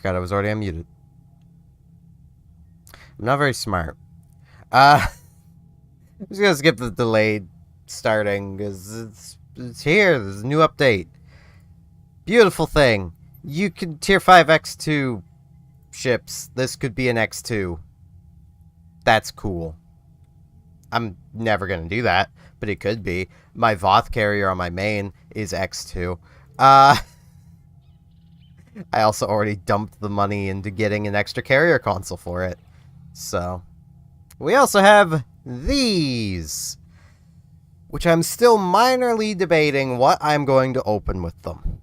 forgot I was already unmuted. I'm not very smart. I'm just gonna skip the delayed starting, because it's here. There's a new update. Beautiful thing. You can tier 5 X2 ships. This could be an X2. That's cool. I'm never gonna do that, but it could be. My Voth carrier on my main is X2. I also already dumped the money into getting an extra carrier console for it. So, we also have these, which I'm still minorly debating what I'm going to open with them.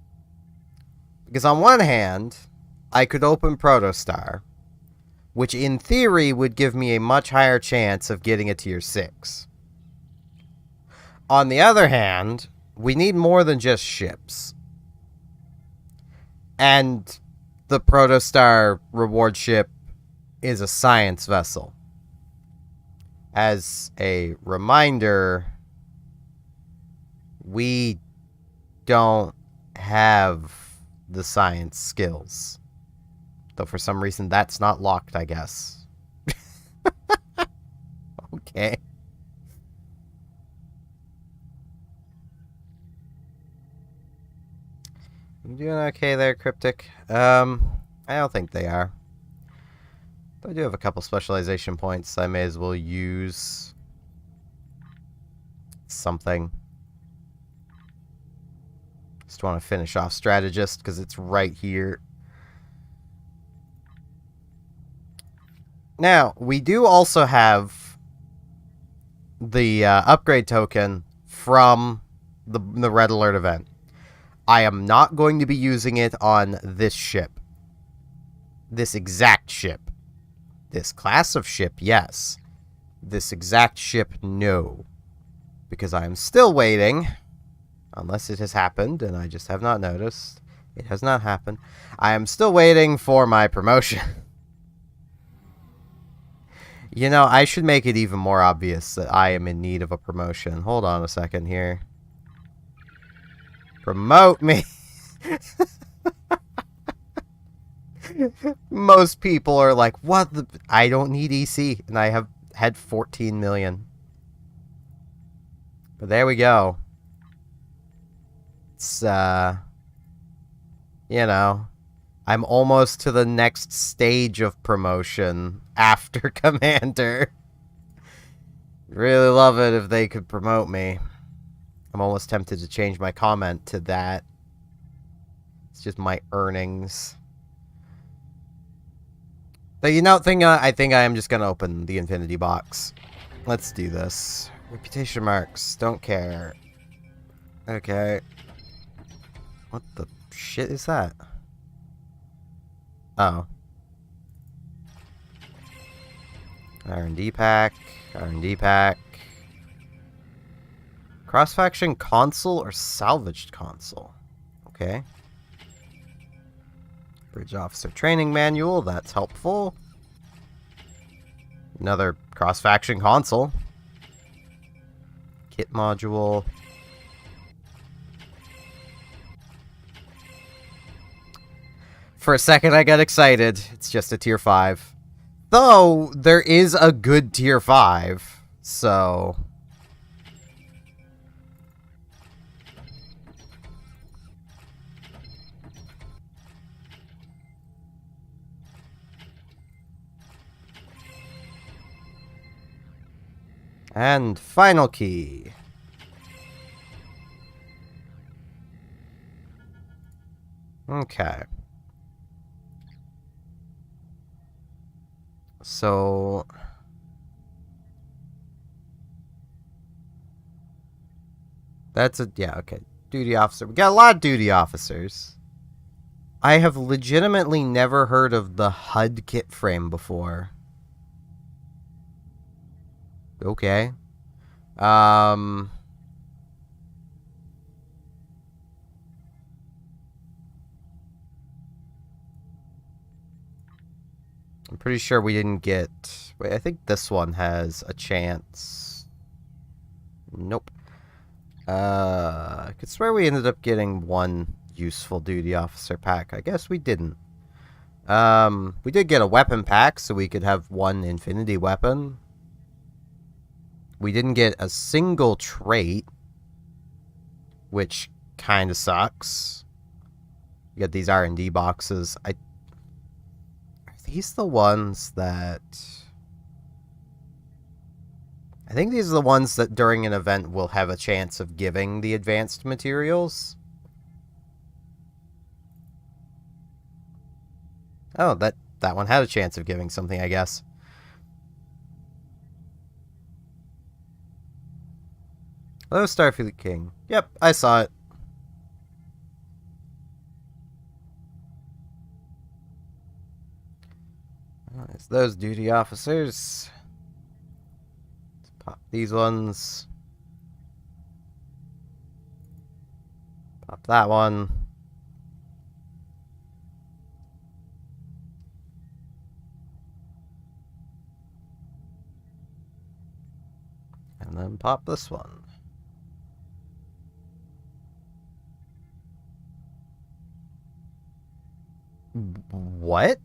Because on one hand, I could open Protostar, which in theory would give me a much higher chance of getting a tier 6. On the other hand, we need more than just ships. And the Protostar reward ship is a science vessel. As a reminder, we don't have the science skills. Though for some reason that's not locked, I guess. Okay. You doing okay there, Cryptic? I don't think they are. But I do have a couple specialization points. I may as well use something. Just want to finish off Strategist because it's right here. Now, we do also have the upgrade token from the Red Alert event. I am not going to be using it on this ship. This exact ship. This class of ship, yes. This exact ship, no. Because I am still waiting, unless it has happened, and I just have not noticed. It has not happened. I am still waiting for my promotion. You know, I should make it even more obvious that I am in need of a promotion. Hold on a second here. Promote me! Most people are like, what the... I don't need EC, and I have had 14 million. But there we go. It's, you know, I'm almost to the next stage of promotion after Commander. Really love it if they could promote me. I'm almost tempted to change my comment to that. It's just my earnings. But you know, I think I am just going to open the Infinity Box. Let's do this. Reputation marks. Don't care. Okay. What the shit is that? Oh. R&D pack. R&D pack. Cross-faction console or salvaged console? Okay. Bridge Officer Training Manual, that's helpful. Another cross-faction console. Kit module. For a second I got excited. It's just a tier 5. Though, there is a good tier 5, so... And final key. Okay. So... That's a... Yeah, okay. Duty officer. We got a lot of duty officers. I have legitimately never heard of the HUD kit frame before. Okay. I'm pretty sure we didn't get... Wait, I think this one has a chance. Nope. I could swear we ended up getting one useful duty officer pack. I guess we didn't. We did get a weapon pack, so we could have one infinity weapon. We didn't get a single trait, which kind of sucks. We got these R&D boxes. Are these the ones that... I think these are the ones that during an event will have a chance of giving the advanced materials. Oh, that one had a chance of giving something, I guess. Hello, Starfleet King. Yep, I saw it. It's those duty officers. Let's pop these ones. Pop that one. And then pop this one. What?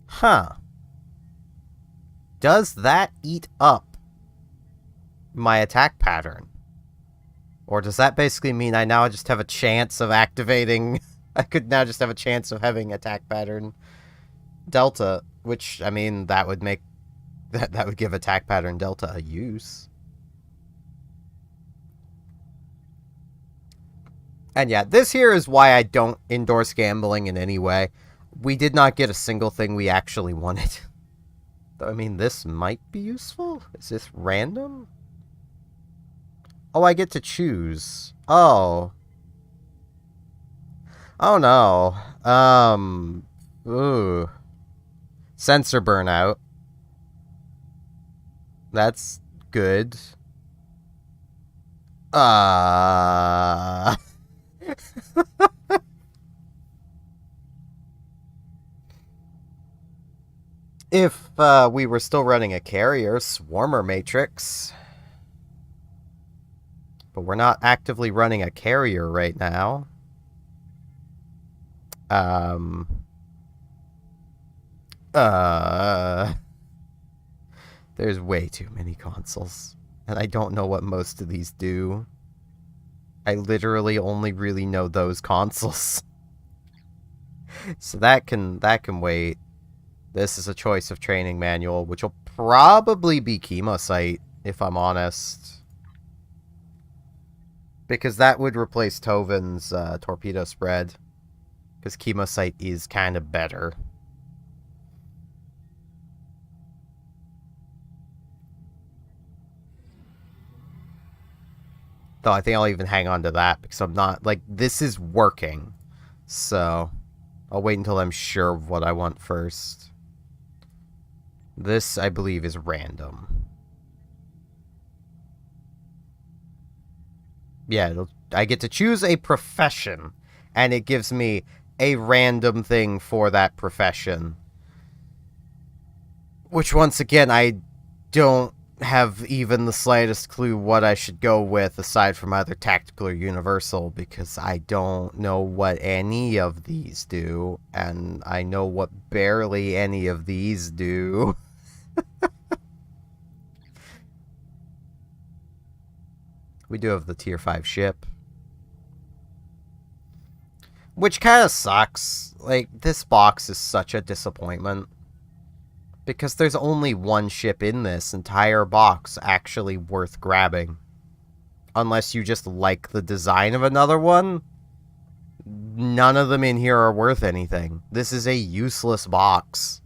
Huh. Does that eat up my attack pattern? Or does that basically mean I now just have a chance of activating... I could now just have a chance of having attack pattern Delta, which, I mean, that would make... That would give attack pattern Delta a use. And yeah, this here is why I don't endorse gambling in any way. We did not get a single thing we actually wanted. I mean, this might be useful? Is this random? Oh, I get to choose. Oh. Oh, no. Ooh. Sensor burnout. That's good. If we were still running a carrier, Swarmer Matrix. But we're not actively running a carrier right now. There's way too many consoles. And I don't know what most of these do. I literally only really know those consoles. So that can wait. This is a choice of training manual, which will probably be Chemosite, if I'm honest. Because that would replace Tovin's torpedo spread. Because Chemosite is kind of better. Though I think I'll even hang on to that, because I'm not, like, this is working. So, I'll wait until I'm sure of what I want first. This, I believe, is random. Yeah, I get to choose a profession, and it gives me a random thing for that profession. Which, once again, I don't have even the slightest clue what I should go with, aside from either tactical or universal, because I don't know what any of these do, and I know what barely any of these do. We do have the tier 5 ship. Which kind of sucks. Like, this box is such a disappointment. Because there's only one ship in this entire box actually worth grabbing. Unless you just like the design of another one. None of them in here are worth anything. This is a useless box.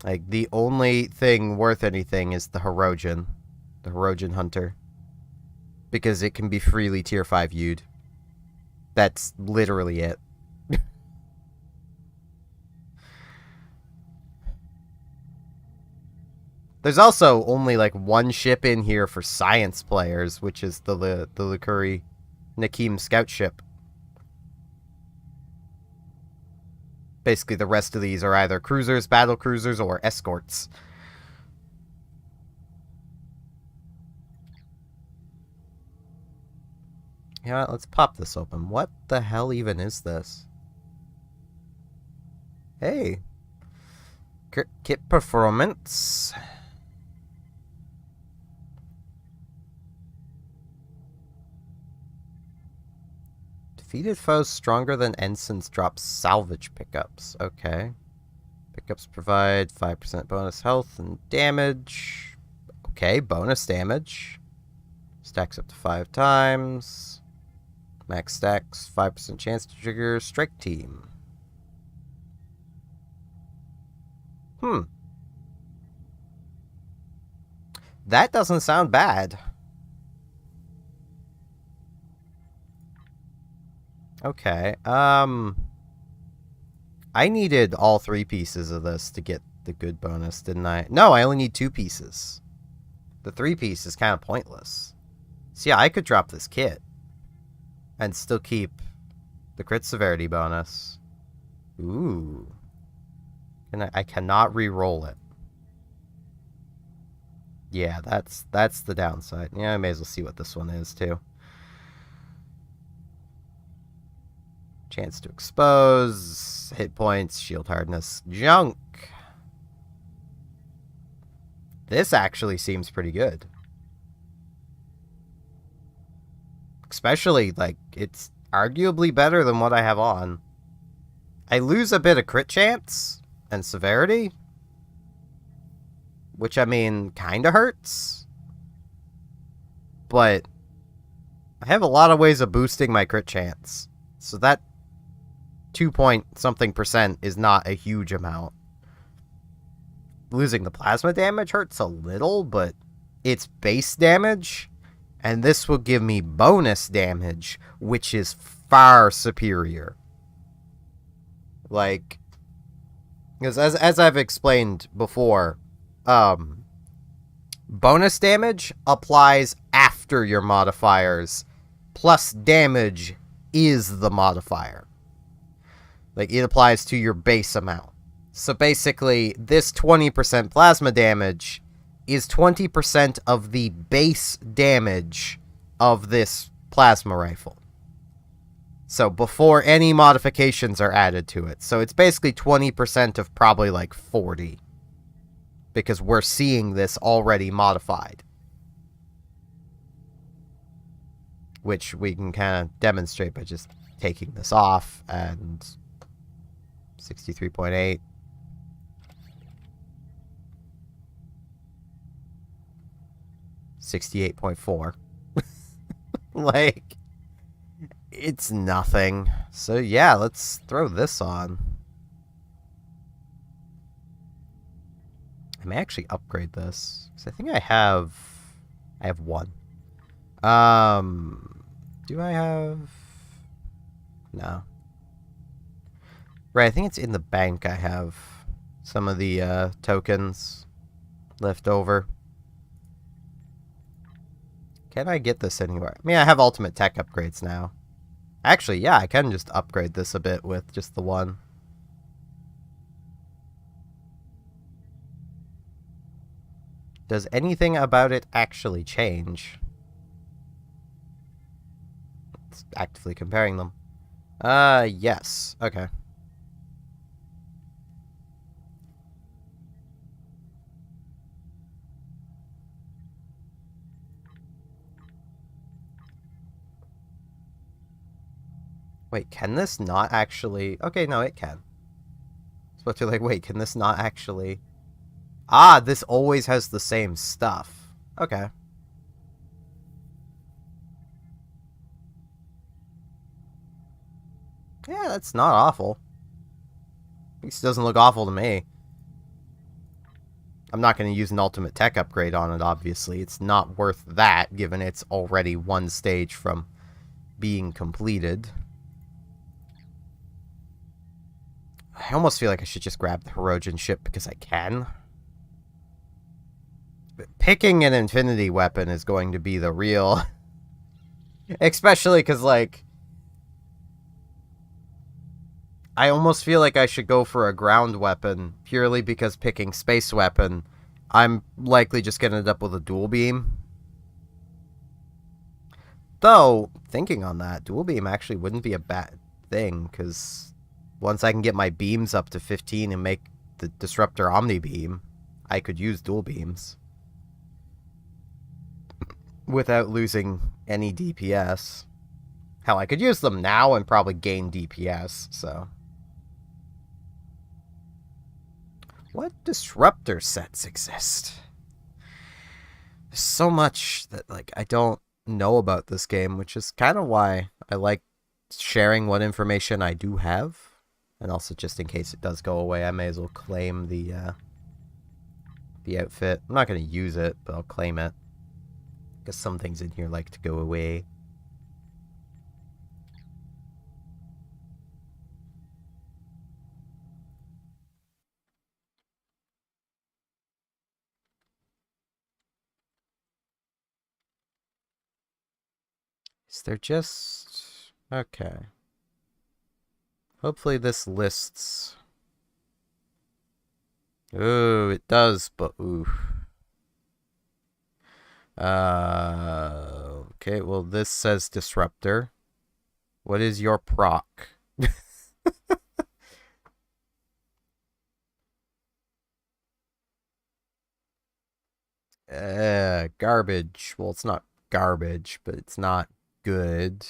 Like, the only thing worth anything is the Hirogen. The Hirogen Hunter. Because it can be freely tier 5 viewed. That's literally it. There's also only like one ship in here for science players, which is the Likuri Nakim scout ship. Basically, the rest of these are either cruisers, battle cruisers, or escorts. Yeah, let's pop this open. What the hell even is this? Hey. Kit performance. Defeated foes stronger than ensigns drop salvage pickups. Okay. Pickups provide 5% bonus health and damage. Okay, bonus damage. Stacks up to 5 times. Max stacks, 5% chance to trigger strike team. That doesn't sound bad. Okay, I needed all 3 pieces of this to get the good bonus, didn't I? No, I only need 2 pieces. The 3 piece is kind of pointless. So yeah, I could drop this kit and still keep the crit severity bonus. Ooh. And I cannot re-roll it. Yeah, that's the downside. Yeah, I may as well see what this one is, too. Chance to expose, hit points, shield hardness, junk. This actually seems pretty good. Especially, like, it's arguably better than what I have on. I lose a bit of crit chance and severity, which, I mean, kinda hurts. But I have a lot of ways of boosting my crit chance. So that 2-point-something% is not a huge amount. Losing the plasma damage hurts a little, but it's base damage, and this will give me bonus damage, which is far superior. Like, because as I've explained before, bonus damage applies after your modifiers, plus damage is the modifier. Like, it applies to your base amount. So basically, this 20% plasma damage is 20% of the base damage of this plasma rifle. So before any modifications are added to it. So it's basically 20% of probably like 40. Because we're seeing this already modified. Which we can kind of demonstrate by just taking this off, and 63.8. $68.4. Like, it's nothing. So yeah, let's throw this on. I may actually upgrade this, because I think I have one. Do I have... No. Right, I think it's in the bank I have some of the tokens left over. Can I get this anywhere? I mean, I have ultimate tech upgrades now. Actually, yeah, I can just upgrade this a bit with just the one. Does anything about it actually change? It's actively comparing them. Yes. Okay. Wait, can this not actually... Okay, no, it can. But you're like, wait, can this not actually... Ah, this always has the same stuff. Okay. Yeah, that's not awful. At least it doesn't look awful to me. I'm not going to use an ultimate tech upgrade on it, obviously. It's not worth that, given it's already one stage from being completed. I almost feel like I should just grab the Hirogen ship because I can. But picking an infinity weapon is going to be the real... Especially because, like... I almost feel like I should go for a ground weapon, purely because picking space weapon, I'm likely just going to end up with a dual beam. Though, thinking on that, dual beam actually wouldn't be a bad thing, because once I can get my beams up to 15 and make the Disruptor Omni Beam, I could use dual beams without losing any DPS. Hell, I could use them now and probably gain DPS, so... What disruptor sets exist? There's so much that, like, I don't know about this game, which is kind of why I like sharing what information I do have. And also, just in case it does go away, I may as well claim the outfit. I'm not going to use it, but I'll claim it. Because some things in here like to go away. Is there just... Okay. Hopefully this lists... Ooh, it does, but ooh. Okay, well this says Disruptor. What is your proc? Garbage. Well, it's not garbage, but it's not good.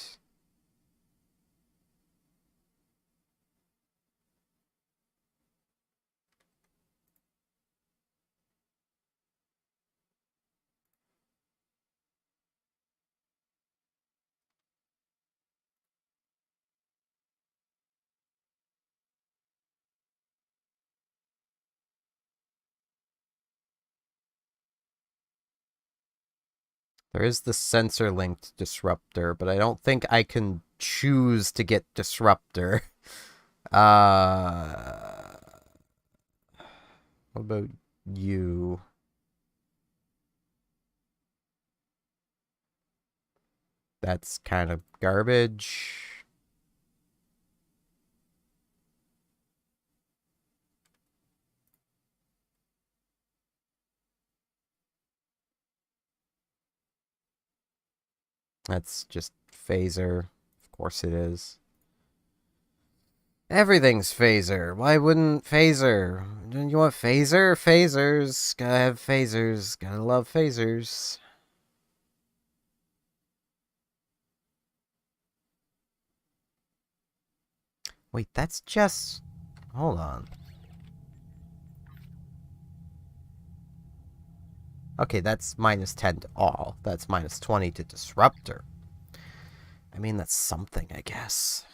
There is the sensor-linked Disruptor, but I don't think I can choose to get Disruptor. What about you? That's kind of garbage. That's just phaser. Of course it is. Everything's phaser. Why wouldn't phaser? Don't you want phaser? Phasers. Gotta have phasers. Gotta love phasers. Wait, that's just... Hold on. Okay, that's minus 10 to all. That's minus 20 to Disruptor. I mean, that's something, I guess.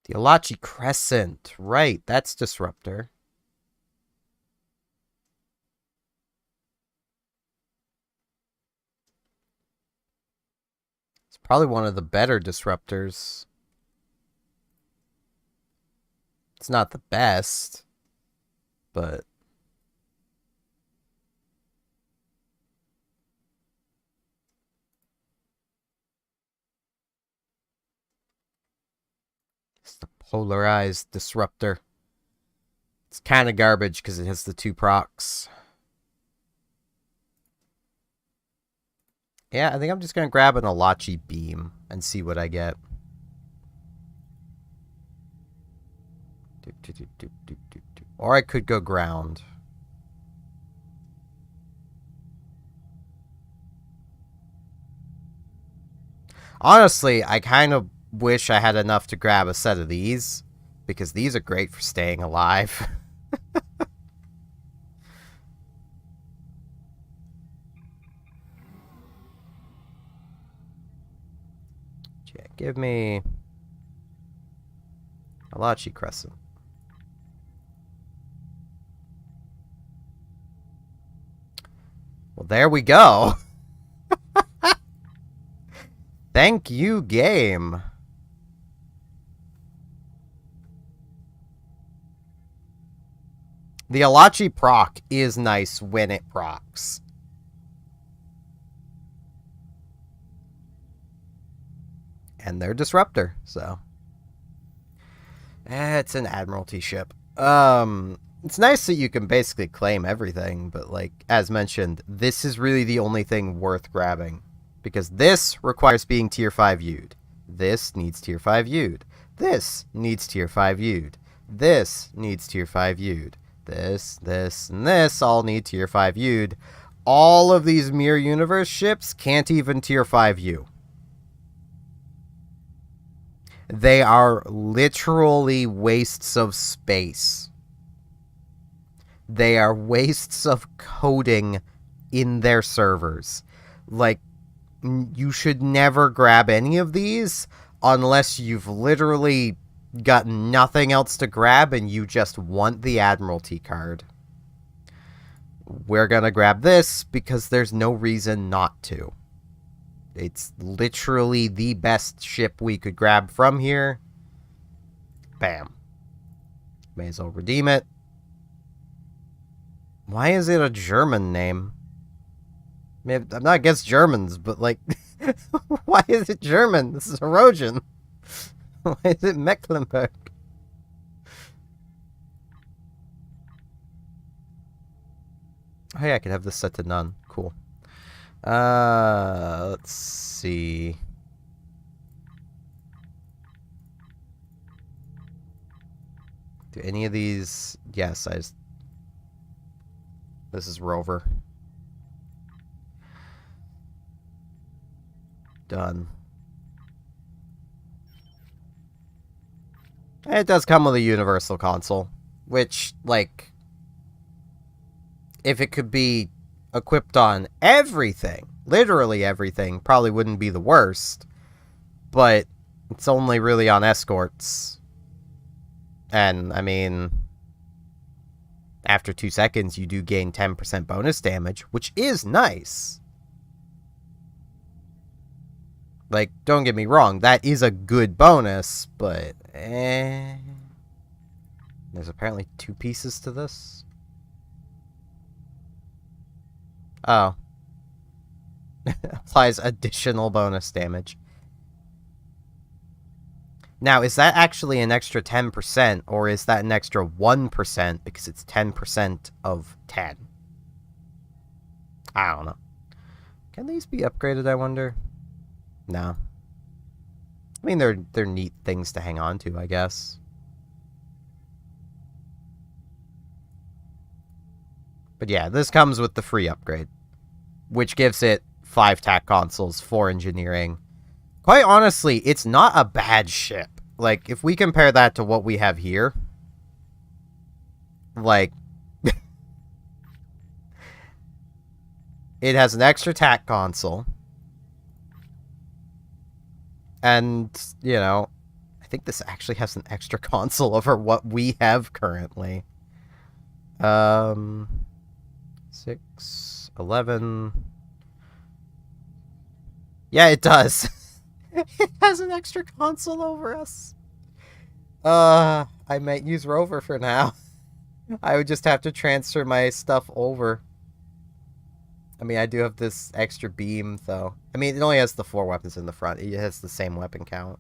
The Alachi Crescent. Right, that's Disruptor. It's probably one of the better Disruptors. It's not the best, but... It's the polarized Disruptor. It's kind of garbage because it has the 2 procs. Yeah, I think I'm just going to grab an Alachi Beam and see what I get. Or I could go ground. Honestly, I kind of wish I had enough to grab a set of these, because these are great for staying alive. Yeah, give me Alachi Crescent. Well, there we go. Thank you, game. The Alachi proc is nice when it procs. and their disruptor, so. It's an Admiralty ship. It's nice that you can basically claim everything, but like, as mentioned, this is really the only thing worth grabbing. Because this requires being tier 5 U'd. This needs tier 5 U'd. This needs tier 5 U'd. This needs tier 5 U'd. This, and this all need tier 5 U'd. All of these Mirror Universe ships can't even tier 5 U. They are literally wastes of space. They are wastes of coding in their servers. Like, you should never grab any of these unless you've literally got nothing else to grab and you just want the Admiralty card. We're gonna grab this because there's no reason not to. It's literally the best ship we could grab from here. Bam. May as well redeem it. Why is it a German name? I mean, I'm not against Germans, but like, why is it German? This is erosion. Why is it Mecklenburg? Oh yeah, I can have this set to none. Cool. Let's see. Do any of these... Yes, This is Rover. Done. It does come with a universal console, which, like, if it could be equipped on everything, literally everything, probably wouldn't be the worst, but it's only really on escorts. And, I mean, after 2 seconds, you do gain 10% bonus damage, which is nice. Like, don't get me wrong, that is a good bonus, but, There's apparently 2 pieces to this. Oh. Applies additional bonus damage. Now, is that actually an extra 10%, or is that an extra 1% because it's 10% of 10? I don't know. Can these be upgraded, I wonder? No. I mean, they're neat things to hang on to, I guess. But yeah, this comes with the free upgrade, which gives it 5 TAC consoles, 4 engineering. Quite honestly, it's not a bad ship. Like, if we compare that to what we have here, like, it has an extra TAC console. And, you know, I think this actually has an extra console over what we have currently. 6, 11. Yeah, it does. It has an extra console over us. I might use Rover for now. I would just have to transfer my stuff over. I mean, I do have this extra beam, though. I mean, it only has the 4 weapons in the front. It has the same weapon count.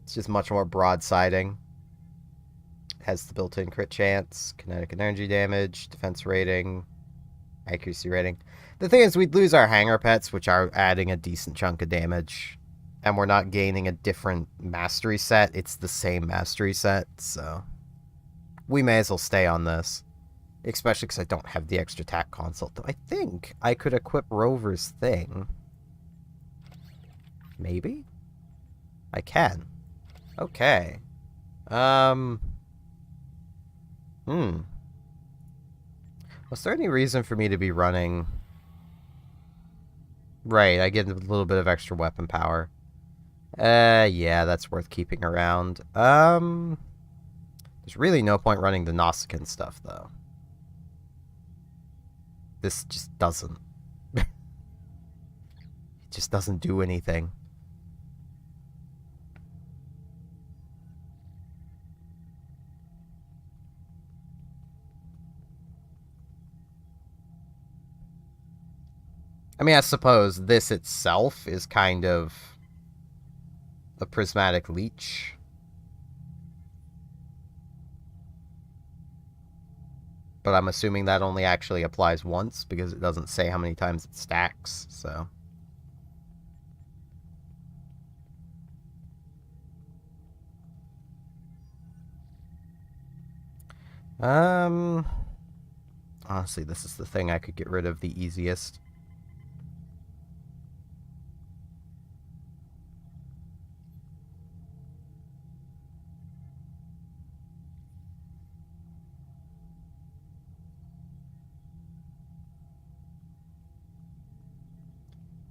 It's just much more broadsiding. It has the built-in crit chance, kinetic energy damage, defense rating, accuracy rating. The thing is, we'd lose our hanger pets, which are adding a decent chunk of damage. And we're not gaining a different mastery set. It's the same mastery set, so... we may as well stay on this. Especially because I don't have the extra TAC console. Though I think I could equip Rover's thing. Maybe? I can. Okay. Was there any reason for me to be running... Right, I get a little bit of extra weapon power. Yeah, that's worth keeping around. There's really no point running the Nausicaan stuff, though. This just doesn't. It just doesn't do anything. I mean, I suppose this itself is kind of a prismatic leech. But I'm assuming that only actually applies once because it doesn't say how many times it stacks, so. Honestly, this is the thing I could get rid of the easiest.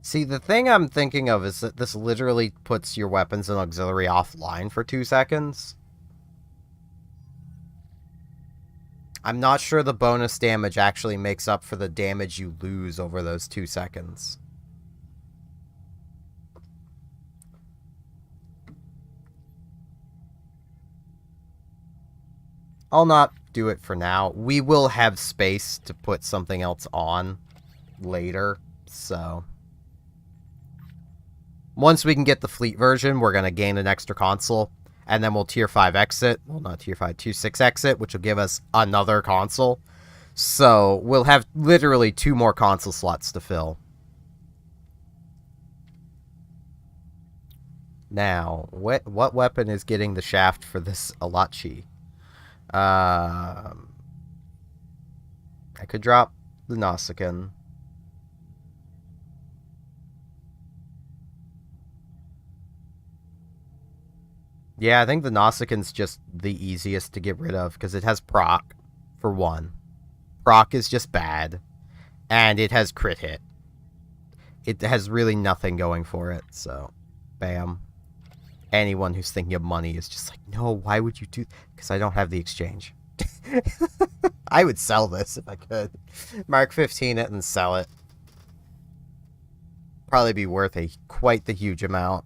See, the thing I'm thinking of is that this literally puts your weapons and auxiliary offline for 2 seconds. I'm not sure the bonus damage actually makes up for the damage you lose over those 2 seconds. I'll not do it for now. We will have space to put something else on later, so. Once we can get the fleet version, we're going to gain an extra console, and then we'll tier 5 exit. Well, not tier 5, tier 6 exit, which will give us another console. So we'll have literally 2 more console slots to fill. Now, what weapon is getting the shaft for this Alachi? I could drop the Nausicaan. Yeah, I think the Nausicaan's just the easiest to get rid of because it has proc, for one. Proc is just bad, and it has crit hit. It has really nothing going for it, so bam. Anyone who's thinking of money is just like, no, why would you do... Because I don't have the exchange. I would sell this if I could. Mark 15 it and sell it. Probably be worth quite the huge amount.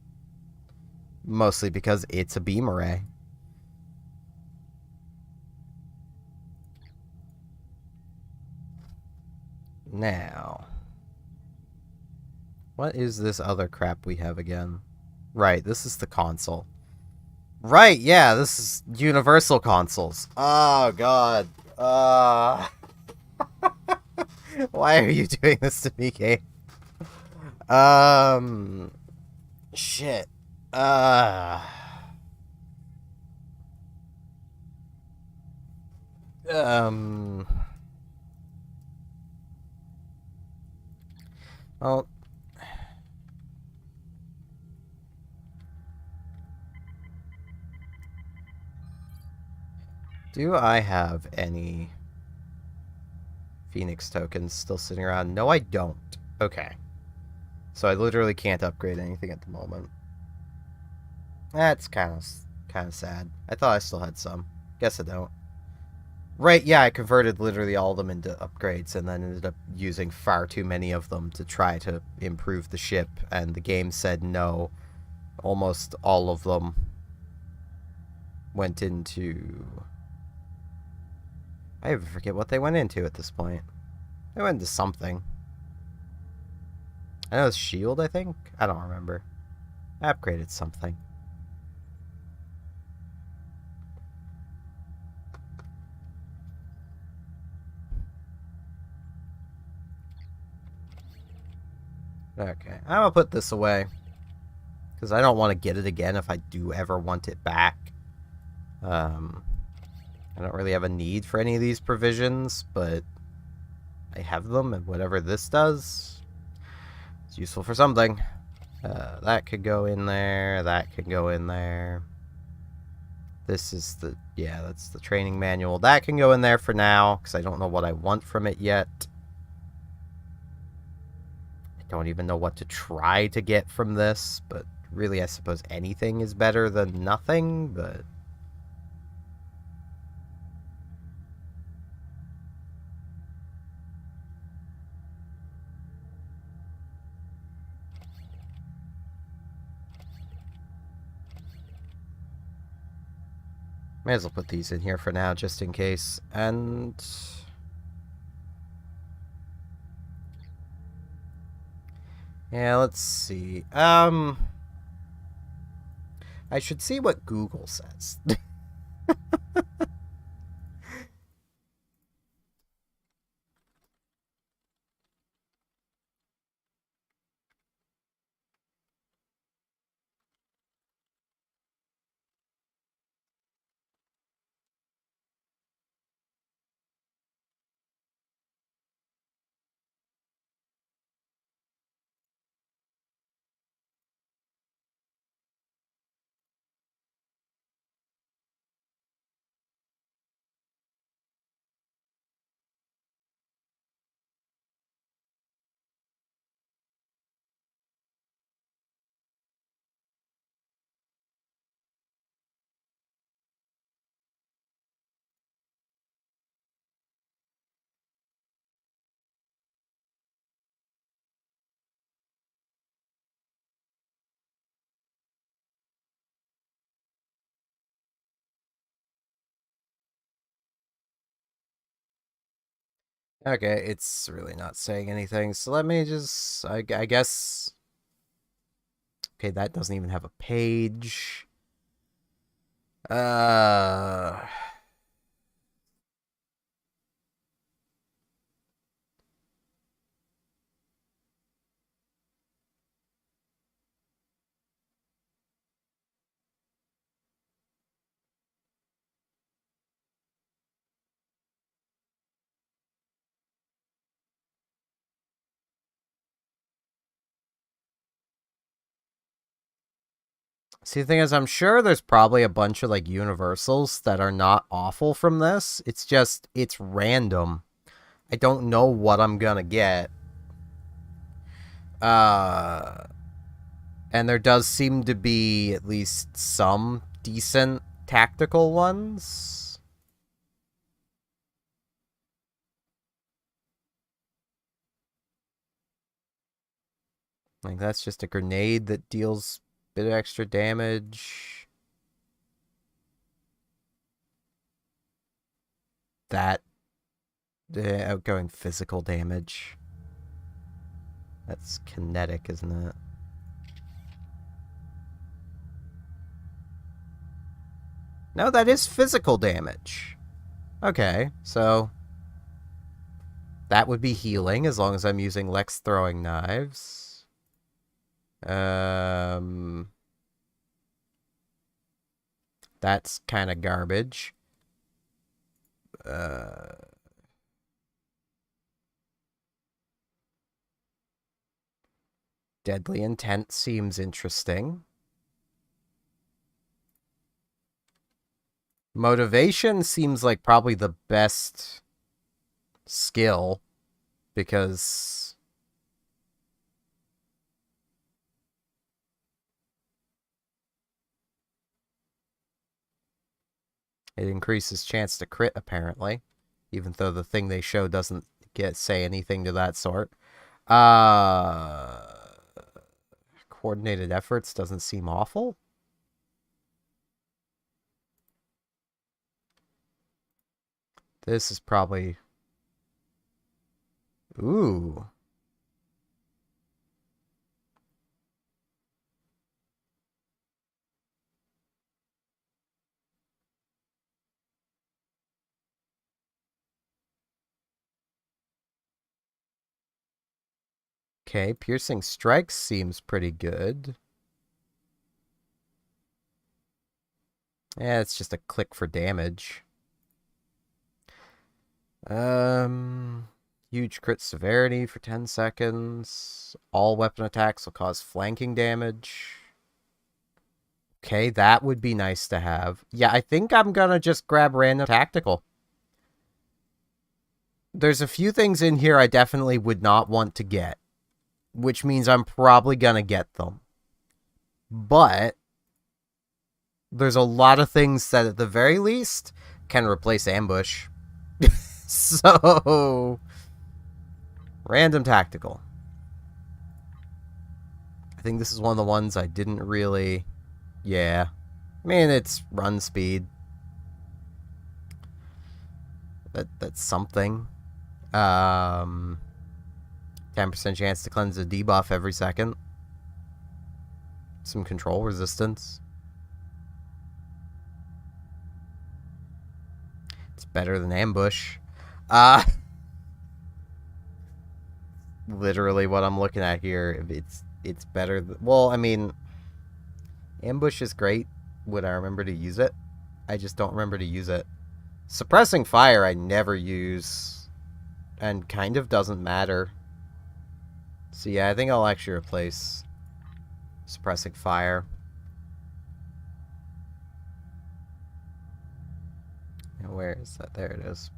Mostly because it's a beam array. Now, what is this other crap we have again? Right, this is the console. Right, yeah, this is universal consoles. Oh, God. Why are you doing this to me, Kate? Shit. Well, do I have any Phoenix tokens still sitting around? No, I don't. Okay. So I literally can't upgrade anything at the moment. That's kind of sad. I thought I still had some. Guess I don't. Right, yeah, I converted literally all of them into upgrades and then ended up using far too many of them to try to improve the ship, and the game said no. Almost all of them went into... I even forget what they went into at this point. They went into something. I know it's shield, I think? I don't remember. I upgraded something. Okay, I'm gonna put this away. Because I don't want to get it again if I do ever want it back. I don't really have a need for any of these provisions, but I have them, and whatever this does, it's useful for something. That could go in there, that could go in there. This is the, yeah, that's the training manual. That can go in there for now, because I don't know what I want from it yet. I don't even know what to try to get from this, but really I suppose anything is better than nothing, but... May as well put these in here for now, just in case. And... yeah, let's see. I should see what Google says. Okay, it's really not saying anything, so let me just... I guess... Okay, that doesn't even have a page. Uh... See, the thing is, I'm sure there's probably a bunch of, like, universals that are not awful from this. It's just, it's random. I don't know what I'm gonna get. And there does seem to be at least some decent tactical ones. Like, that's just a grenade that deals a bit of extra damage. That outgoing physical damage. That's kinetic, isn't it? No, that is physical damage. Okay, so that would be healing as long as I'm using Lex throwing knives. That's kind of garbage. Deadly Intent seems interesting. Motivation seems like probably the best skill because it increases chance to crit, apparently, even though the thing they show doesn't say anything to that sort. Coordinated efforts doesn't seem awful. This is probably... Ooh. Okay, Piercing Strikes seems pretty good. Yeah, it's just a click for damage. Huge crit severity for 10 seconds. All weapon attacks will cause flanking damage. Okay, that would be nice to have. Yeah, I think I'm gonna just grab random tactical. There's a few things in here I definitely would not want to get, which means I'm probably gonna get them. But there's a lot of things that, at the very least, can replace ambush. So, random tactical. I think this is one of the ones I didn't really... Yeah. I mean, it's run speed. That's something. 10% chance to cleanse a debuff every second. Some control resistance. It's better than ambush. Literally what I'm looking at here. It's better. Well, I mean, ambush is great. Would I remember to use it? I just don't remember to use it. Suppressing fire I never use, and kind of doesn't matter. So yeah, I think I'll actually replace suppressing fire. And where is that? There it is.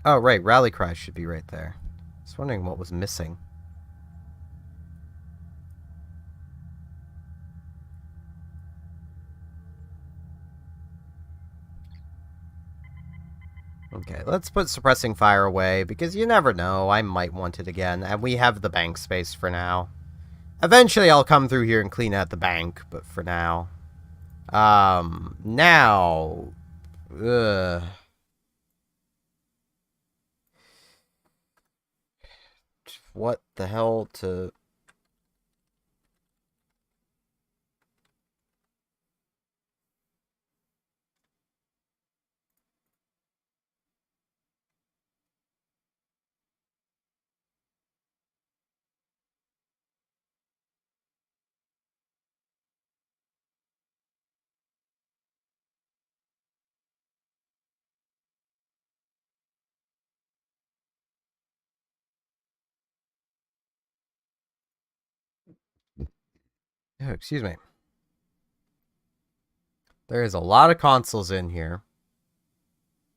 Oh, right. Rally cry should be right there. I was wondering what was missing. Okay, let's put suppressing fire away, because you never know, I might want it again, and we have the bank space for now. Eventually I'll come through here and clean out the bank, but for now. Now... What the hell to... Oh, excuse me. There is a lot of consoles in here.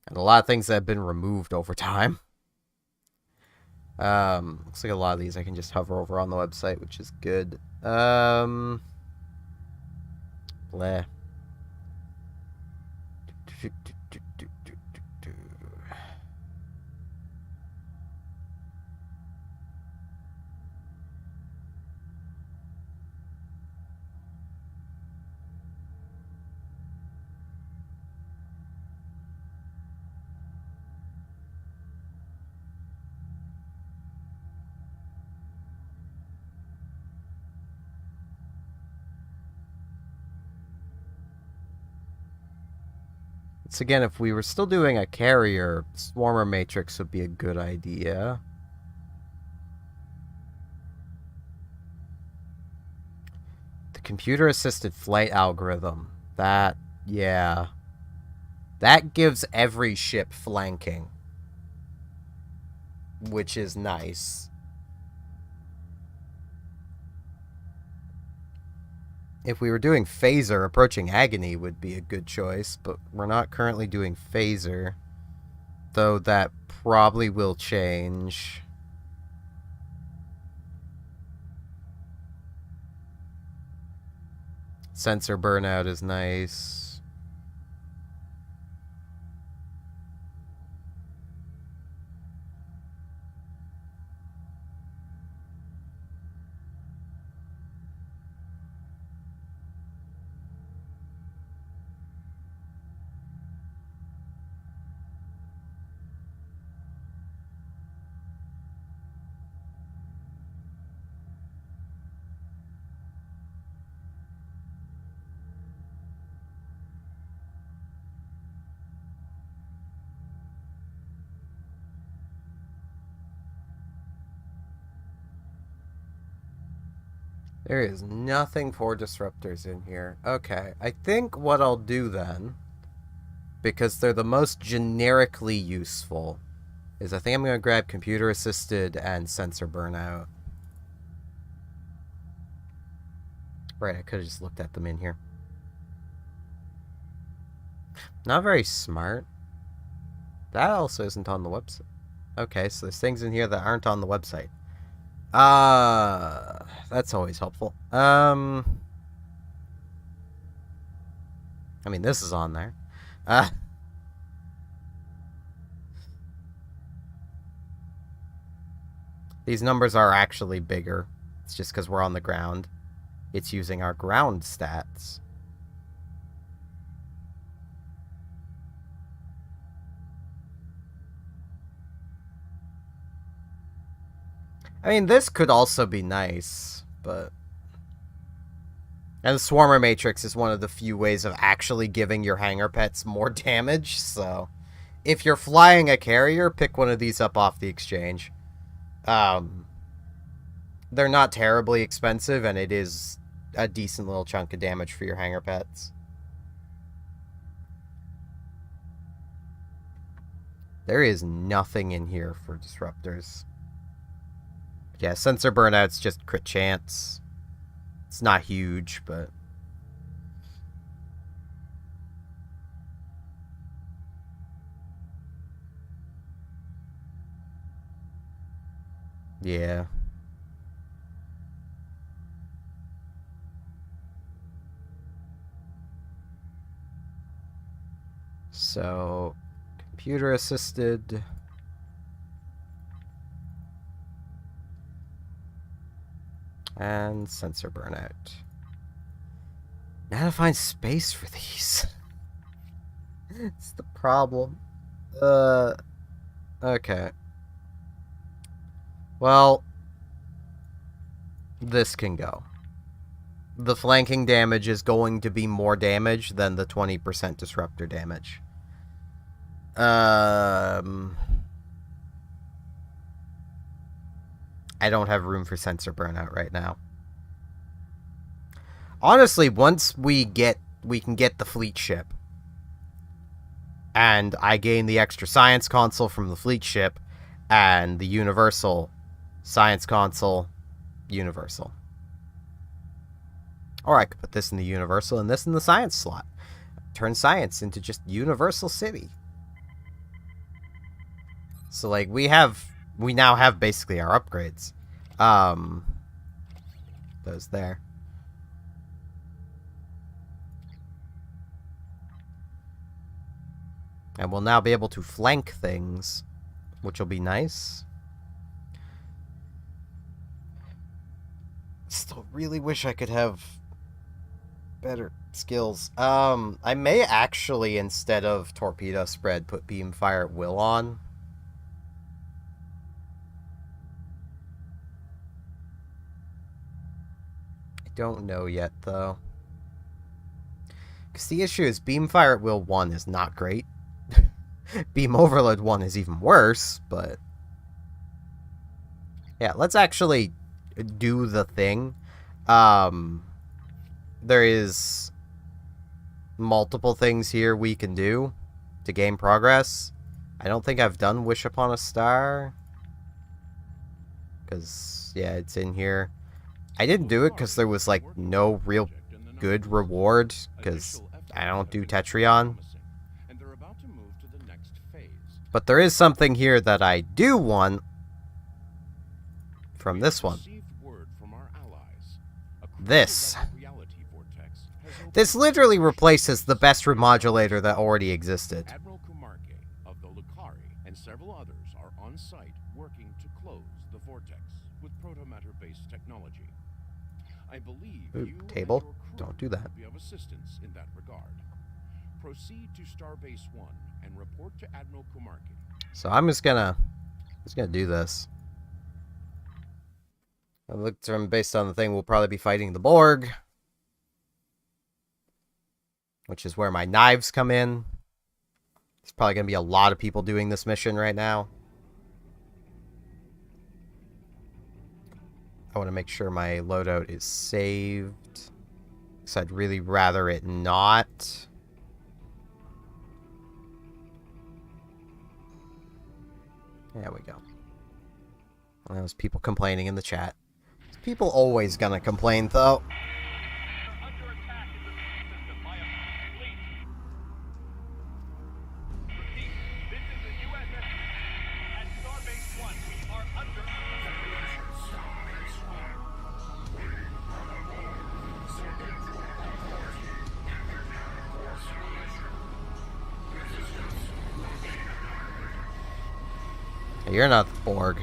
And a lot of things that have been removed over time. Looks like a lot of these I can just hover over on the website, which is good. Bleh. Once again, if we were still doing a carrier, Swarmer Matrix would be a good idea. The computer-assisted flight algorithm. That, yeah. That gives every ship flanking. Which is nice. If we were doing Phaser, Approaching Agony would be a good choice, but we're not currently doing Phaser. Though that probably will change. Sensor Burnout is nice. There is nothing for disruptors in here. Okay, I think what I'll do then, because they're the most generically useful, is I think I'm going to grab Computer Assisted and Sensor Burnout. Right, I could have just looked at them in here. Not very smart. That also isn't on the website. Okay, so there's things in here that aren't on the website. That's always helpful. I mean, this is on there. These numbers are actually bigger. It's just because we're on the ground. It's using our ground stats. I mean, this could also be nice, but And the Swarmer Matrix is one of the few ways of actually giving your hangar pets more damage, so... If you're flying a carrier, pick one of these up off the exchange. They're not terribly expensive, and it is a decent little chunk of damage for your hangar pets. There is nothing in here for disruptors. Yeah, sensor burnout's just crit chance. It's not huge, but... yeah. So, computer assisted. And sensor burnout. Now to find space for these. It's the problem. Okay. Well, this can go. The flanking damage is going to be more damage than the 20% disruptor damage. I don't have room for sensor burnout right now. Honestly, once we can get the fleet ship, and I gain the extra science console from the fleet ship, and the universal science console, universal. Or I could put this in the universal and this in the science slot. Turn science into just universal city. So, like, we now have basically our upgrades. Those there. And we'll now be able to flank things, which will be nice. Still really wish I could have better skills. I may actually, instead of torpedo spread, put beam fire at will on. I don't know yet, though. Because the issue is beam fire at will 1 is not great. Beam overload 1 is even worse, but... yeah, let's actually do the thing. There is multiple things here we can do to gain progress. I don't think I've done Wish Upon a Star. Because, yeah, it's in here. I didn't do it because there was, like, no real good reward. Because I don't do Tetrion. But there is something here that I do want from this one. This. This literally replaces the best remodulator that already existed. Admiral Kumarke of the Lucari and several others are on site working to close the vortex with protomatter-based technology. I believe you table. and your crew Don't do that. will be of assistance in that regard. Proceed to Starbase 1 and report to Admiral Kumarke. So I'm just gonna do this. I looked from based on the thing, we'll probably be fighting the Borg, which is where my knives come in. There's probably gonna be a lot of people doing this mission right now. I want to make sure my loadout is saved, because I'd really rather it not. There we go. Well, there's people complaining in the chat. People always gonna complain, though. Under attack in the system by a fleet. Repeat, this is the USS. At Starbase 1, we are under You're not the Borg.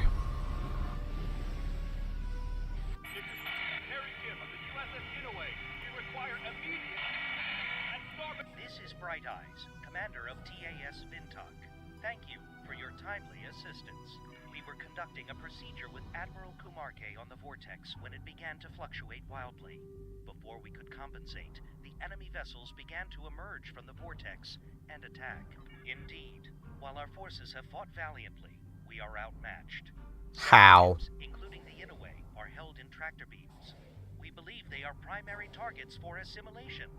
This is Bright Eyes, commander of TAS Vintok. Thank you for your your timely assistance. We were conducting a procedure with Admiral Kumarke on the vortex when it began to fluctuate wildly. Before we could compensate, the enemy vessels began to emerge from the vortex and attack. Indeed, while our forces have fought valiantly, we are outmatched. How? Ships, including the Inouye, are held in tractor beams. We believe they are primary targets for assimilation.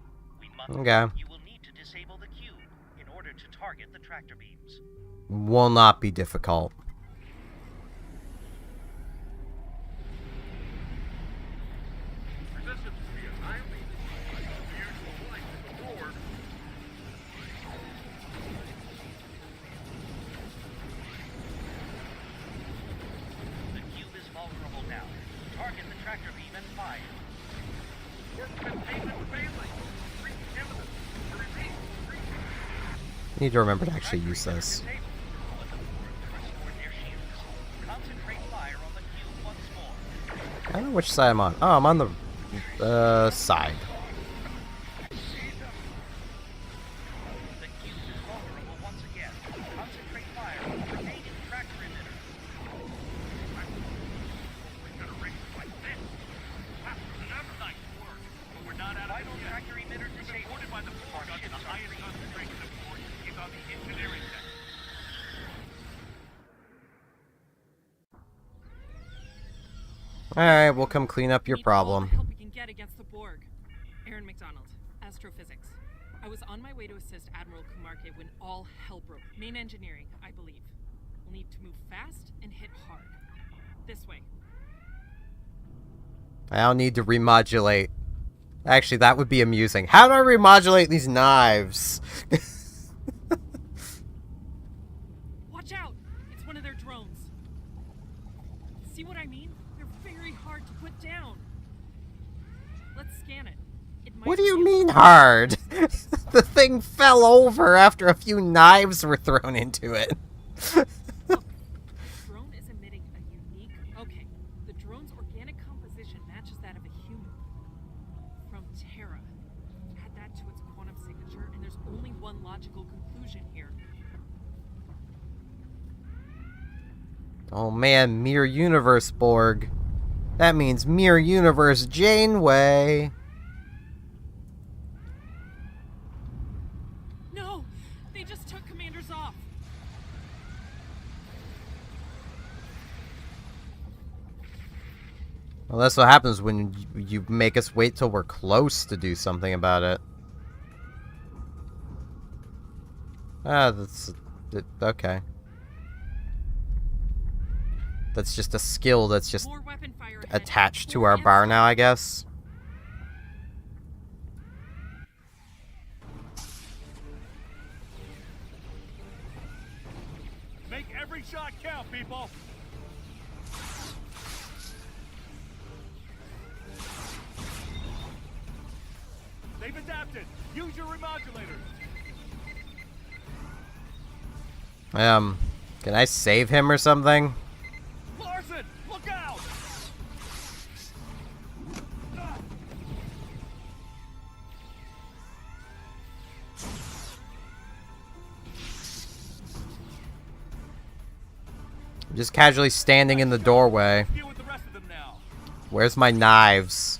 Okay. You will need to disable the cube in order to target the tractor beams. Will not be difficult. Resistance will be annihilated by the usual light of the board. The cube is vulnerable now. Target the tractor beam and fire. Work containment failing. Breach imminent. Repeat. Breach. Need to remember to actually use this. Disable. Let the board restore their shields. Concentrate fire on the cube once more. I don't know which side I'm on. Oh, I'm on the side. The cube is vulnerable once again. Concentrate fire on the remaining tractor emitter. We've got a ring like this. That's another nice work. But we're not out of Final it yet. tractor emitter disabled. Supported by the board on the highest concentration of force is on the engineering deck. Alright, we'll come clean up your Need all problem. the help we can get against the Borg. Aaron McDonald, astrophysics. I was on my way to assist Admiral Kumarke when all hell broke. Main engineering, I believe. We'll need to move fast and hit hard. This way. I'll need to remodulate. Actually, that would be amusing. How do I remodulate these knives? Watch out! It's one of their drones. See what I mean? They're very hard to put down. Let's scan it. It might What do you reveal mean some hard? The thing fell over after a few knives were thrown into it. Look, the drone is emitting a unique... Okay, the drone's organic composition matches that of a human. From Terra. Add that to its quantum signature, and there's only one logical conclusion here. Oh man, Mirror Universe Borg. That means Mirror Universe Janeway. No! They just took commanders off! Well, that's what happens when you make us wait till we're close to do something about it. Ah, okay. That's just a skill that's just More weapon fire ahead. attached to More our bar inside. now, I guess. Make every shot count, people. They've adapted. Use your remodulators. Can I save him or something? Larson, look out! I'm just casually standing in the doorway. Deal with the rest of them now. Where's my knives?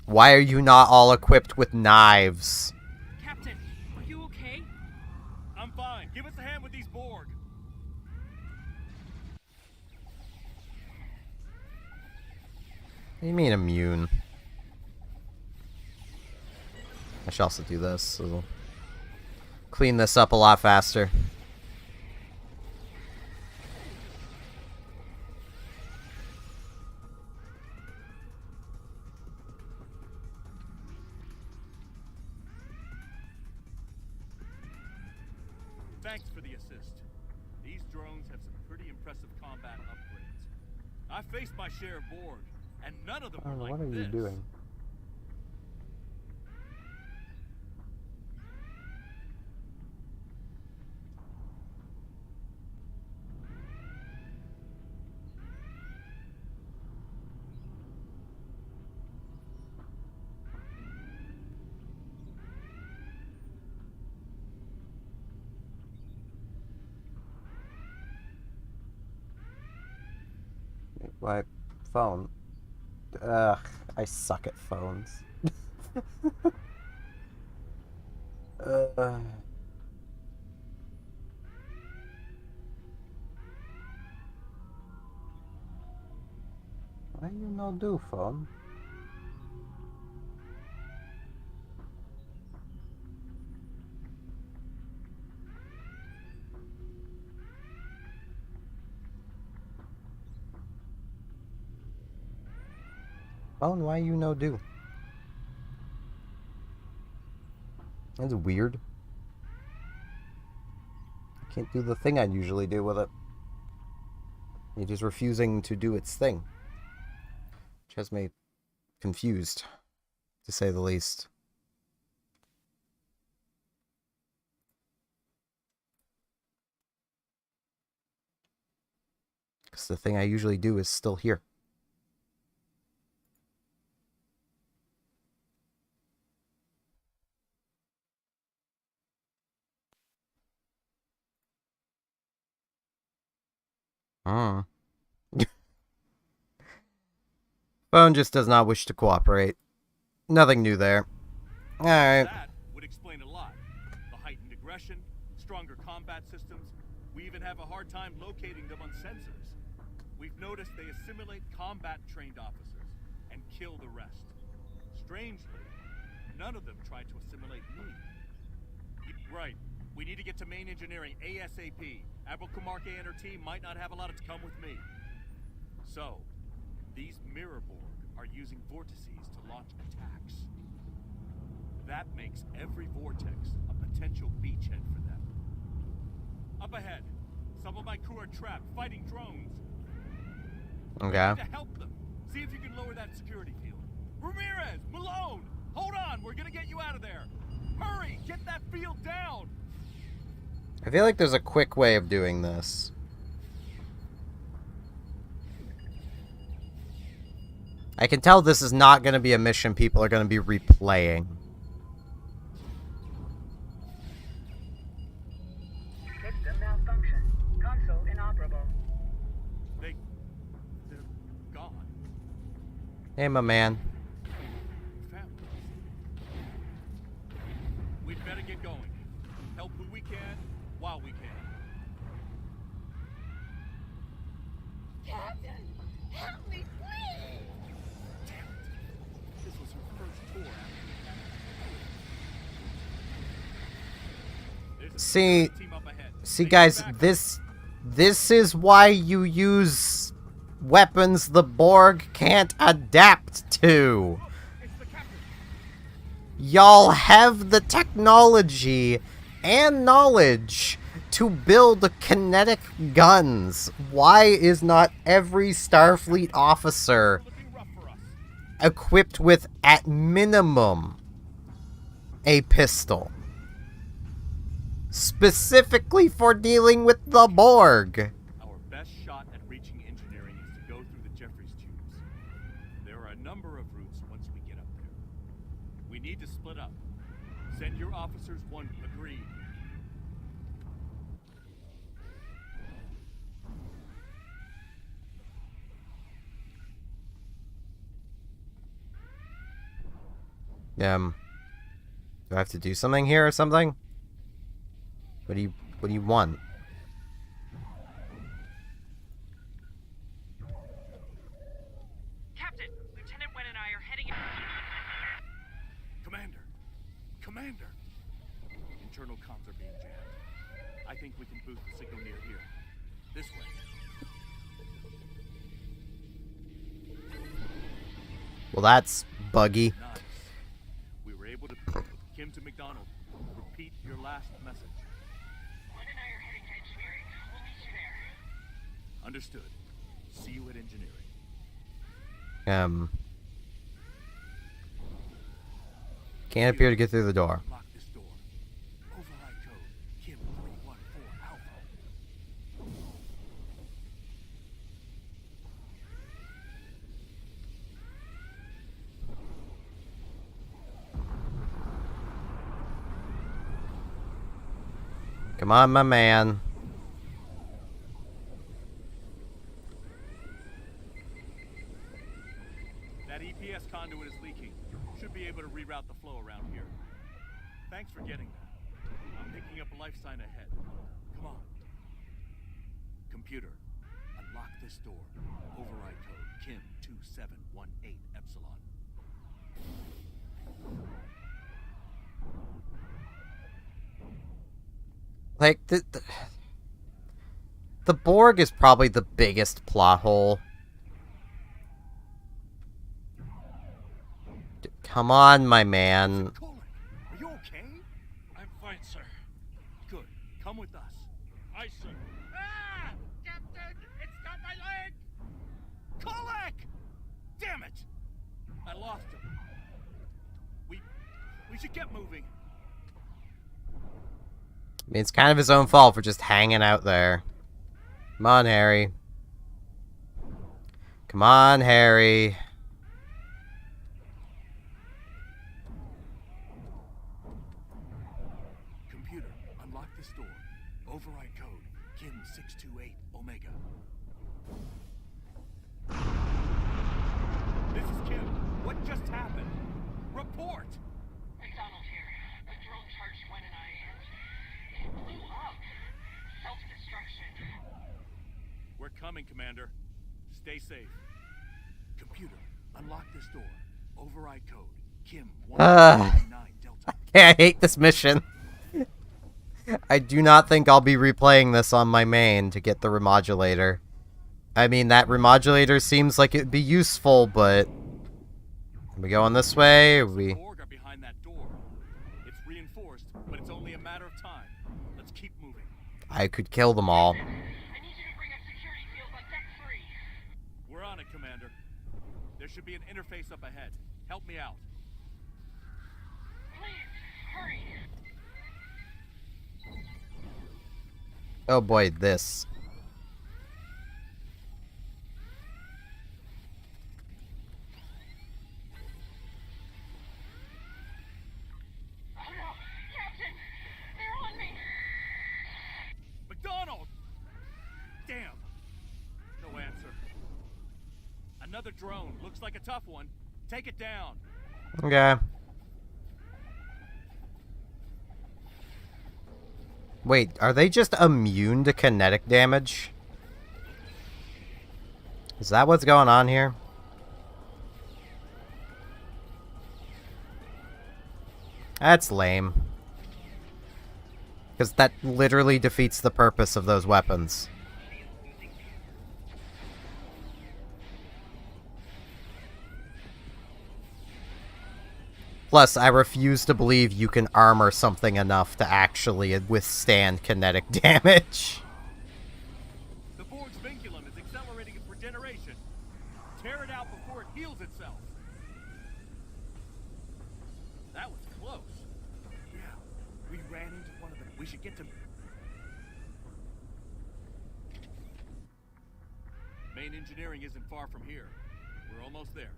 Why are you not all equipped with knives? Captain, are you okay? I'm fine. Give us a hand with these Borg. What do you mean immune? I should also do this, so it'll clean this up a lot faster. Thanks for the assist. These drones have some pretty impressive combat upgrades. I faced my share of Borg, and none of them were like this. Why, phone. Ugh, I suck at phones. uh, why you no do, phone? Phone, why you no do? That's weird. I can't do the thing I usually do with it. It is refusing to do its thing. Which has me confused, to say the least. Because the thing I usually do is still here. Hmm. Phone just does not wish to cooperate. Nothing new there. Alright. That would explain a lot. The heightened aggression, stronger combat systems. We even have a hard time locating them on sensors. We've noticed they assimilate combat-trained officers and kill the rest. Strangely, none of them tried to assimilate me. Right. We need to get to main engineering ASAP. Admiral Kumarke and her team might not have a lot to come with me. So, these Mirrorborg are using vortices to launch attacks. That makes every vortex a potential beachhead for them. Up ahead, some of my crew are trapped fighting drones. Okay. To help them. See if you can lower that security field. Ramirez, Malone, hold on. We're gonna get you out of there. Hurry, get that field down. I feel like there's a quick way of doing this. I can tell this is not going to be a mission people are going to be replaying. System malfunction. Console inoperable. They're gone. Hey, my man. Found us. We'd better get going. Help who we can while we can. Captain, help me, please! Damn it. This was her first tour. There's a See, security team up ahead. see, They guys, get back. this is why you use weapons the Borg can't adapt to. It's the captain. Y'all have the technology and knowledge to build kinetic guns. Why is not every Starfleet officer Looking rough for us. equipped with, at minimum, a pistol? Specifically for dealing with the Borg. Our best shot at reaching engineering is to go through the Jeffries tubes. There are a number of routes once we get up there. We need to split up. Send your officers one. Agreed. Do I have to do something here or something? What do you want? Captain, Lieutenant Wen and I are heading. Commander! Internal comms are being jammed. I think we can boost the signal near here. This way. Well, that's buggy. Nice. We were able to... Kim to McDonald. Repeat your last message. Wen and I are heading to engineering. We'll meet you there. Understood. See you at engineering. Can't appear to get through the door. Lock this door. Override code. Kim 314 Alpha. Come on, my man. That EPS conduit is leaking. Should be able to reroute the flow around here. Thanks for getting that. I'm picking up a life sign ahead. Come on. Computer, unlock this door. Override code Kim 2718 Epsilon. Like, the Borg is probably the biggest plot hole. Come on, my man. Colin, are you okay? I'm fine, sir. Good. Come with us. Aye, sir. Ah! Captain! It's got my leg! Kolek! Damn it! I lost him. We should get moving. I mean, it's kind of his own fault for just hanging out there. Come on, Harry. Come on, Harry. Computer, unlock this door. Override code Kim 628 Omega. This is Kim. What just happened? Report! McDonald here. A drone charged Gwen and I, and it blew up. Self-destruction. We're coming, Commander. Stay safe. Computer, unlock this door. Override code Kim 199 Delta. Okay, I hate this mission. I do not think I'll be replaying this on my main to get the remodulator. I mean, that remodulator seems like it'd be useful, but... Are we going this way? Are we... Borg are behind that door. It's reinforced, but it's only a matter of time. Let's keep moving. I could kill them all. I need you to bring up security fields on deck 3. We're on it, Commander. There should be an interface up ahead. Help me out. Please, hurry. Oh boy, this. Oh no, Captain! They're on me! McDonald! Damn. No answer. Another drone. Looks like a tough one. Take it down. Okay. Wait, are they just immune to kinetic damage? Is that what's going on here? That's lame. Because that literally defeats the purpose of those weapons. Plus, I refuse to believe you can armor something enough to actually withstand kinetic damage. The Borg's vinculum is accelerating its regeneration. Tear it out before it heals itself. That was close. Yeah, we ran into one of them. We should get to... Main engineering isn't far from here. We're almost there.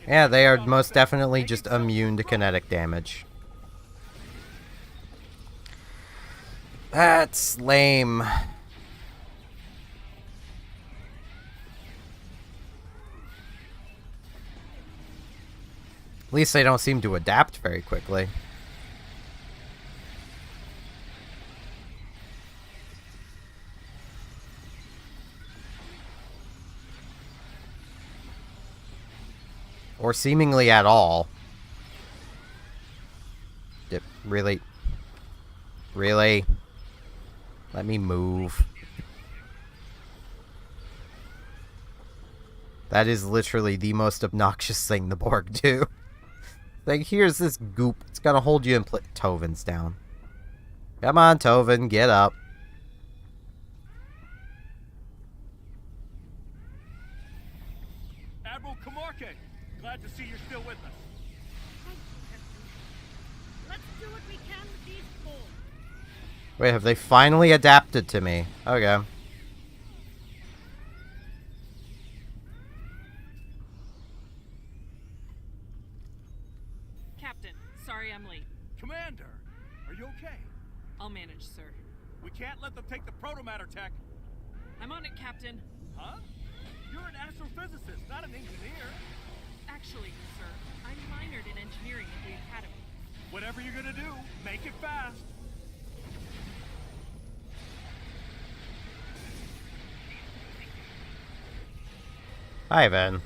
Yeah, they are most definitely just immune to kinetic damage. That's lame. At least they don't seem to adapt very quickly. Or seemingly at all. Really? Really? Let me move. That is literally the most obnoxious thing the Borg do. Like, here's this goop. It's gonna hold you in place. Tovin's down. Come on, Tovin, get up. Admiral Kamarke, glad to see you're still with us. Let's do what we can with these fools. Wait, have they finally adapted to me? Okay. Captain, sorry I'm late. Commander, are you okay? I'll manage, sir. We can't let them take the protomatter tech. I'm on it, Captain. Huh? You're an astrophysicist, not an engineer. Actually, sir, I'm minored in engineering at the Academy. Whatever you're gonna do, make it fast. Ivan.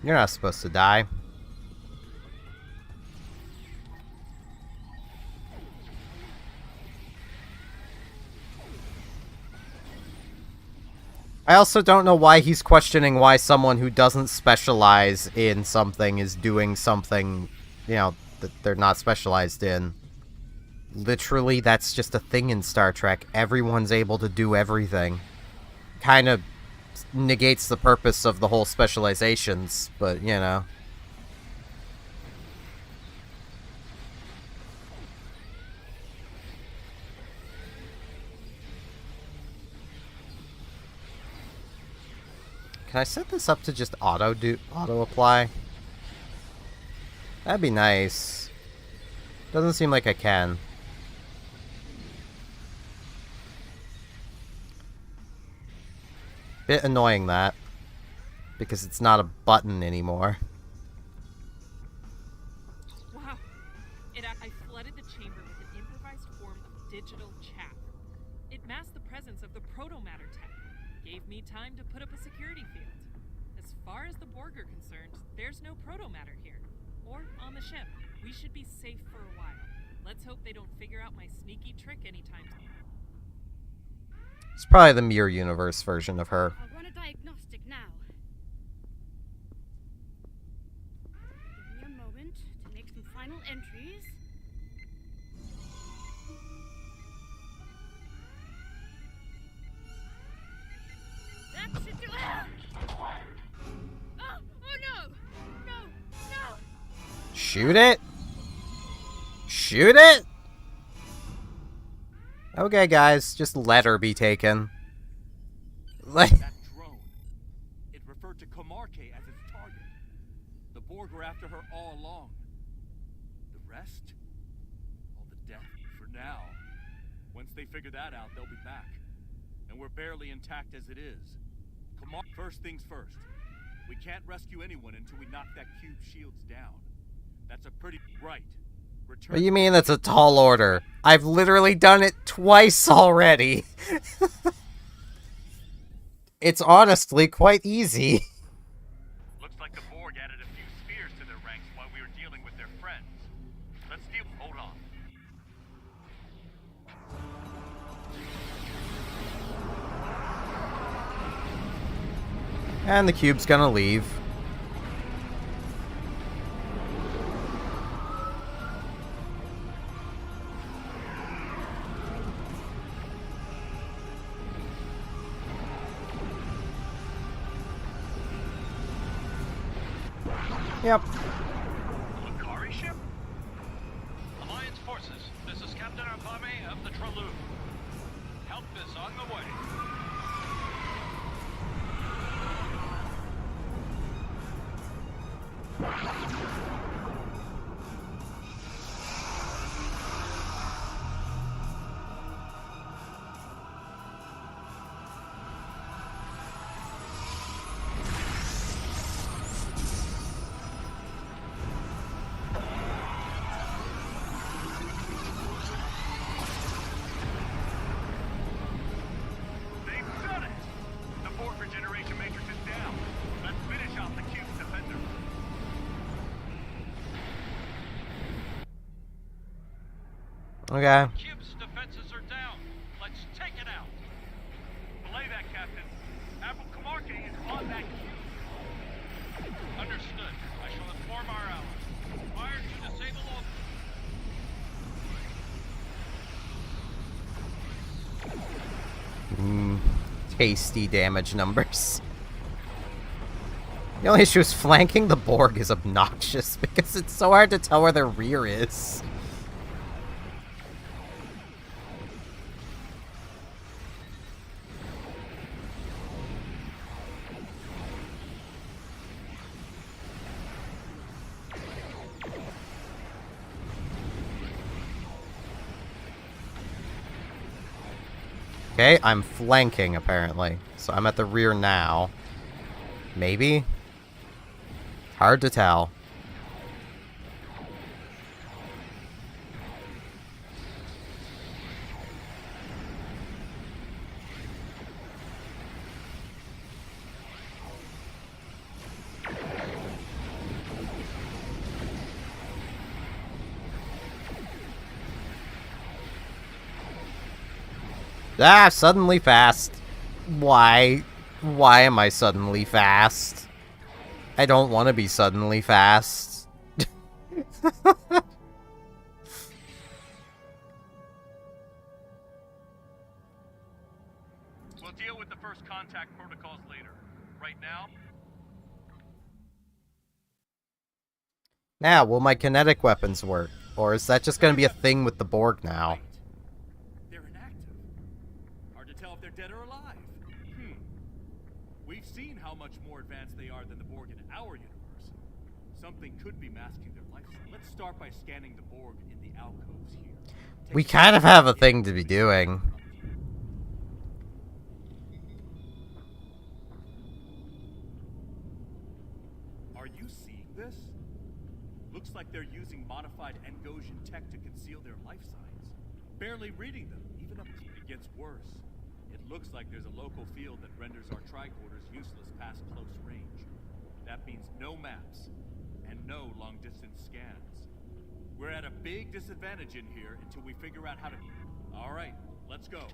You're not supposed to die. I also don't know why he's questioning why someone who doesn't specialize in something is doing something, you know, that they're not specialized in. Literally, that's just a thing in Star Trek. Everyone's able to do everything. Kind of negates the purpose of the whole specializations, but, you know. Can I set this up to just auto apply? That'd be nice. Doesn't seem like I can. Bit annoying that, because it's not a button anymore. Wow. I flooded the chamber with an improvised form of digital chaff. It masked the presence of the protomatter tech. Gave me time to put up a security field. As far as the Borg are concerned, there's no protomatter here. Or on the ship. We should be safe for a while. Let's hope they don't figure out my sneaky trick anytime soon. It's probably the Mirror Universe version of her. I'll run a diagnostic now. Give me a moment to make some final entries. That should do it! Oh no! No! No! Shoot it? Shoot it? Okay, guys, just let her be taken. Like, That drone. It referred to Comarque as its target. The Borg were after her all along. The rest? All the death for now. Once they figure that out, they'll be back. And we're barely intact as it is. First things first. We can't rescue anyone until we knock that cube shields down. That's a pretty right. Return. what do you mean that's a tall order? I've literally done it twice already. It's honestly quite easy. Looks like the Borg added a few spheres to their ranks while we were dealing with their friends. Let's deal. Hold on. And the cube's gonna leave. Yep. Lucari ship? Alliance forces, this is Captain Arpame of the Tralou. Help is on the way. They've done it! The Borg regeneration matrix is down. Let's finish off the cube's defender. Okay. Cube's defenses are down. Let's take it out. Belay that, Captain. Admiral Comarque is on that cube. Understood. I shall inform our allies. Fire to disable all. Tasty damage numbers. The only issue is flanking the Borg is obnoxious because it's so hard to tell where their rear is. Okay, I'm flanking, apparently. So I'm at the rear now. Maybe? Hard to tell. Ah, suddenly fast. Why? Why am I suddenly fast? I don't want to be suddenly fast. We'll deal with the first contact protocols later. Right now, Now, will my kinetic weapons work? Or is that just going to be a thing with the Borg now? wait. They're inactive. Hard to tell if they're dead or alive. We've seen how much more advanced they are than the Borg in our universe. Something could be masking their life. Let's start by scanning the Borg in the alcoves here. We kind of have a thing to be doing. Are you seeing this? Looks like they're using modified Incursion tech to conceal their life signs. Barely reading them, even up. It gets worse. It looks like there's a local field that renders our tricorders useless past close range. That means no maps and no long-distance scans. We're at a big disadvantage in here until we figure out how to... All right, let's go.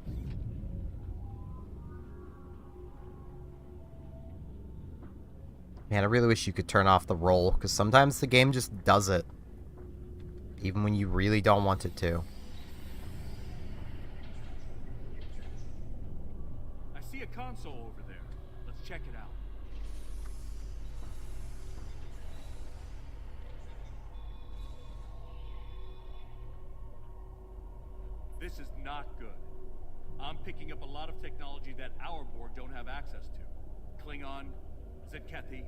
Man, I really wish you could turn off the roll, because sometimes the game just does it. Even when you really don't want it to. I see a console over there. Let's check it out. This is not good. I'm picking up a lot of technology that our Borg don't have access to. Klingon, Zedkethi,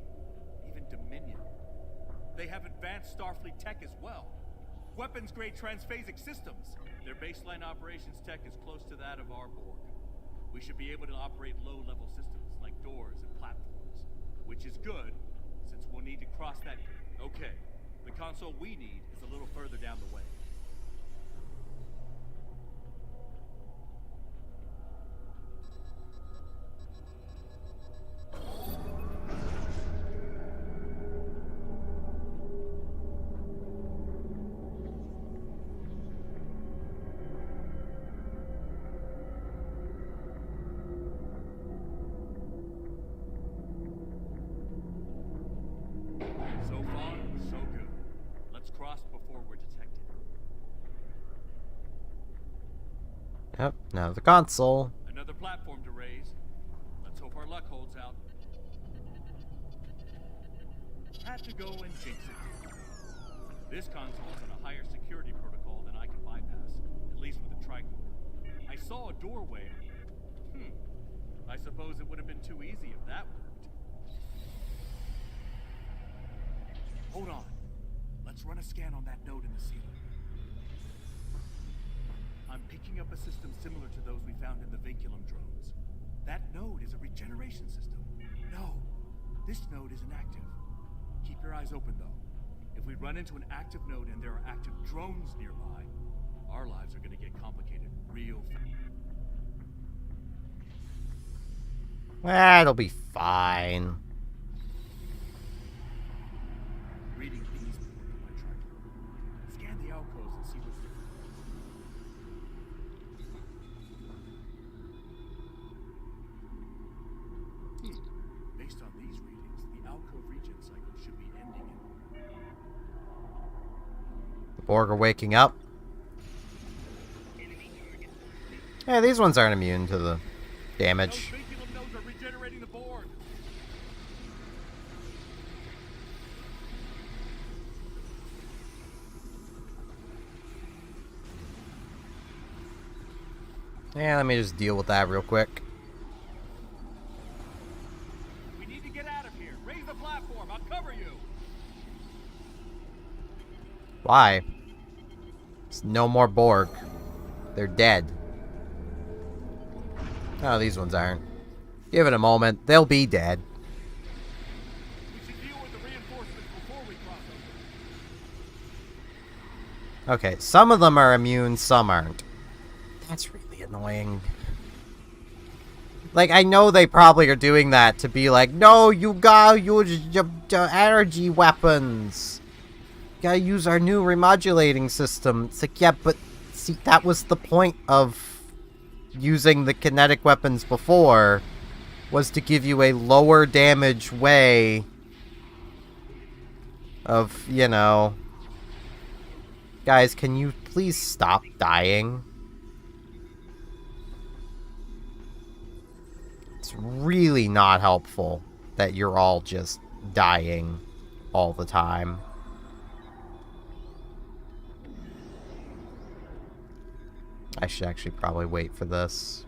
even Dominion. They have advanced Starfleet tech as well. Weapons-grade transphasic systems. Their baseline operations tech is close to that of our Borg. We should be able to operate low-level systems like doors and platforms. Which is good, since we'll need to cross that... Okay, the console we need is a little further down the way. So far, so good. Let's cross before we're detected. Yep, now the console. Another platform to raise. Let's hope our luck holds out. Had to go and jinx it. This console's on a higher security protocol than I can bypass, at least with a tricorder. I saw a doorway. I suppose it would have been too easy if that worked. Hold on. Let's run a scan on that node in the ceiling. I'm picking up a system similar to those we found in the Vinculum drones. That node is a regeneration system. No, this node is inactive. Keep your eyes open, though. If we run into an active node and there are active drones nearby, our lives are going to get complicated real fast. It'll be fine. Reading these boards on my tricorder. Scan the alcoves and see what's different. Based on these readings, the alcove regen cycle should be ending in... The Borg are waking up. Yeah, these ones aren't immune to the damage. Those Vinculum nodes are regenerating the Borg. Yeah, let me just deal with that real quick. We need to get out of here. Raise the platform. I'll cover you. Why? It's no more Borg. They're dead. Oh, these ones aren't. Give it a moment. They'll be dead. We should deal with the reinforcements before we cross over. Okay, some of them are immune, some aren't. That's really annoying. Like, I know they probably are doing that to be like, no, you gotta use your energy weapons. You gotta use our new remodulating system. It's like, yeah, but see, that was the point of using the kinetic weapons before, was to give you a lower damage way of, you know... Guys, can you please stop dying? It's really not helpful that you're all just dying all the time. I should actually probably wait for this.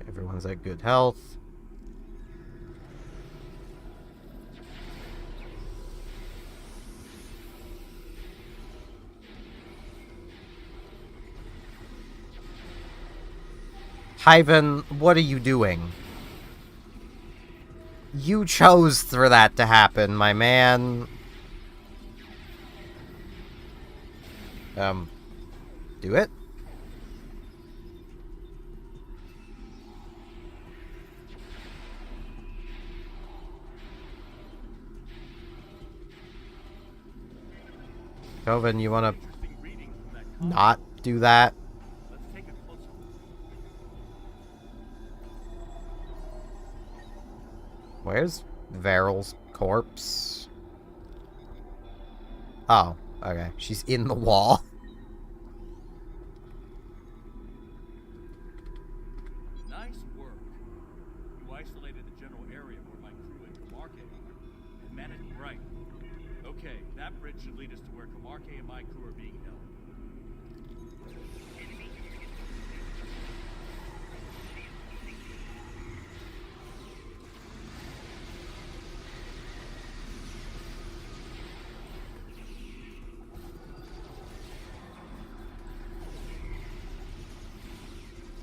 Okay, everyone's at good health. Hyven, what are you doing? You chose for that to happen, my man. Do it? Coven, you wanna Interesting readings from that column. not do that? Let's take a closer look. Where's Veryl's corpse? Oh, okay. She's in the wall. Nice work. You isolated the general area where my crew and Camarque are, and managed right. Okay, that bridge should lead us to where Camarque and my crew are being held.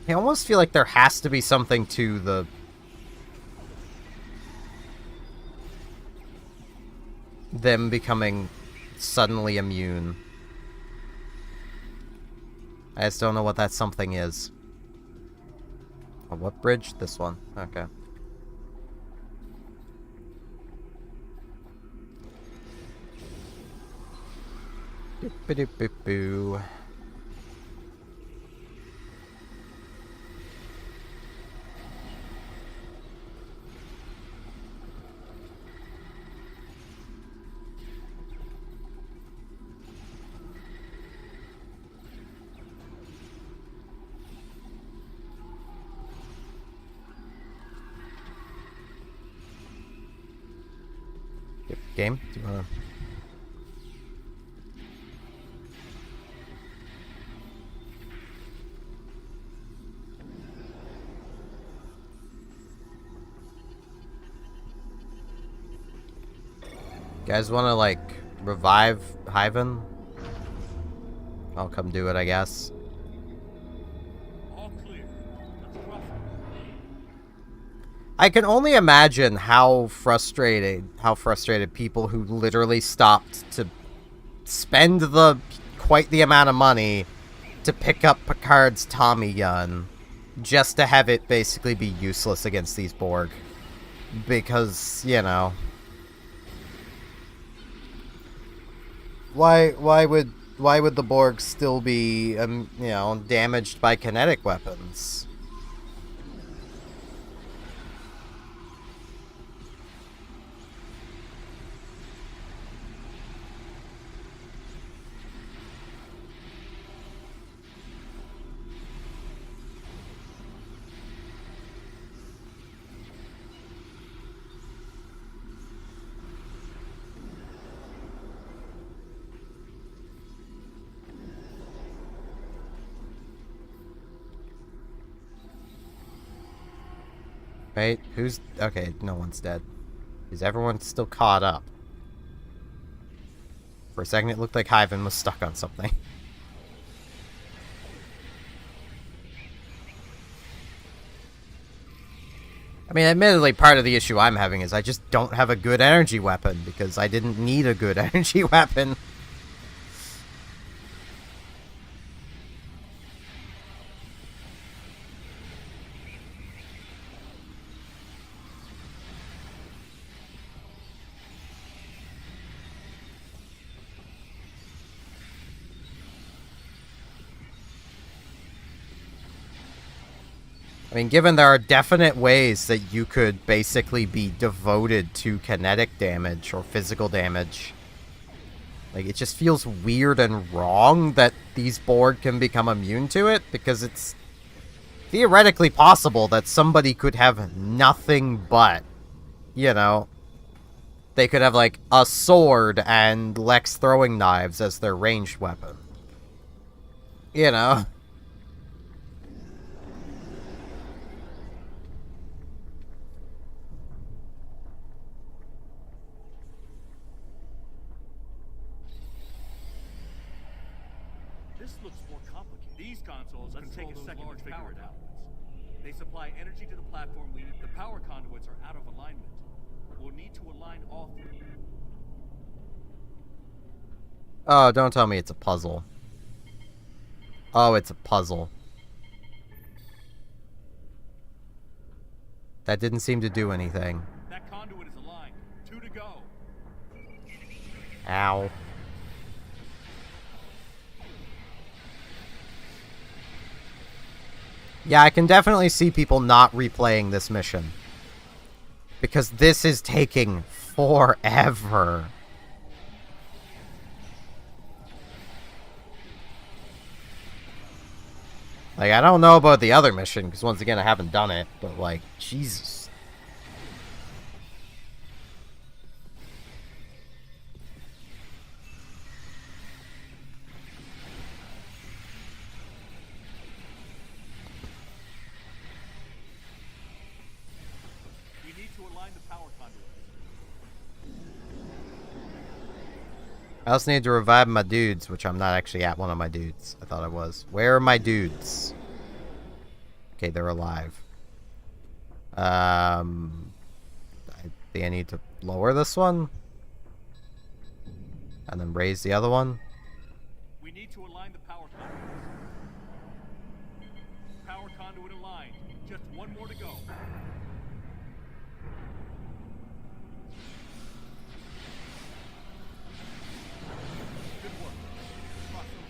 I almost feel like there has to be something to the... them becoming suddenly immune. I just don't know what that something is. Oh, what bridge? This one. Okay. Doop-a-doop-boo-boo. Game? Do you wanna... guys wanna, like, revive Hyven? I'll come do it, I guess. All clear. Let's cross over. I can only imagine how frustrated people who literally stopped to spend quite the amount of money to pick up Picard's Tommy gun just to have it basically be useless against these Borg. Because, you know, why would the Borg still be you know, damaged by kinetic weapons? Right? Who's... okay, no one's dead. Is everyone still caught up? For a second, it looked like Hyven was stuck on something. I mean, admittedly, part of the issue I'm having is I just don't have a good energy weapon, because I didn't need a good energy weapon. I mean, given there are definite ways that you could basically be devoted to kinetic damage or physical damage, like, it just feels weird and wrong that these Borg can become immune to it, because it's theoretically possible that somebody could have nothing but, you know, they could have, like, a sword and Lex throwing knives as their ranged weapon. You know? This looks more complicated. These consoles can take a second to figure it out. They supply energy to the platform we need. The power conduits are out of alignment. We'll need to align all three. Oh, don't tell me it's a puzzle. Oh, it's a puzzle. That didn't seem to do anything. That conduit is aligned. 2 to go. Ow. Yeah, I can definitely see people not replaying this mission. Because this is taking forever. Like, I don't know about the other mission, because once again, I haven't done it, but, like, Jesus. We need to align the power conduits. I also need to revive my dudes, which I'm not actually at one of my dudes. I thought I was. Where are my dudes? Okay, they're alive. I think I need to lower this one. And then raise the other one. We need to align the power conduits. Power conduit aligned. Just one more to go. Good work. Cross over.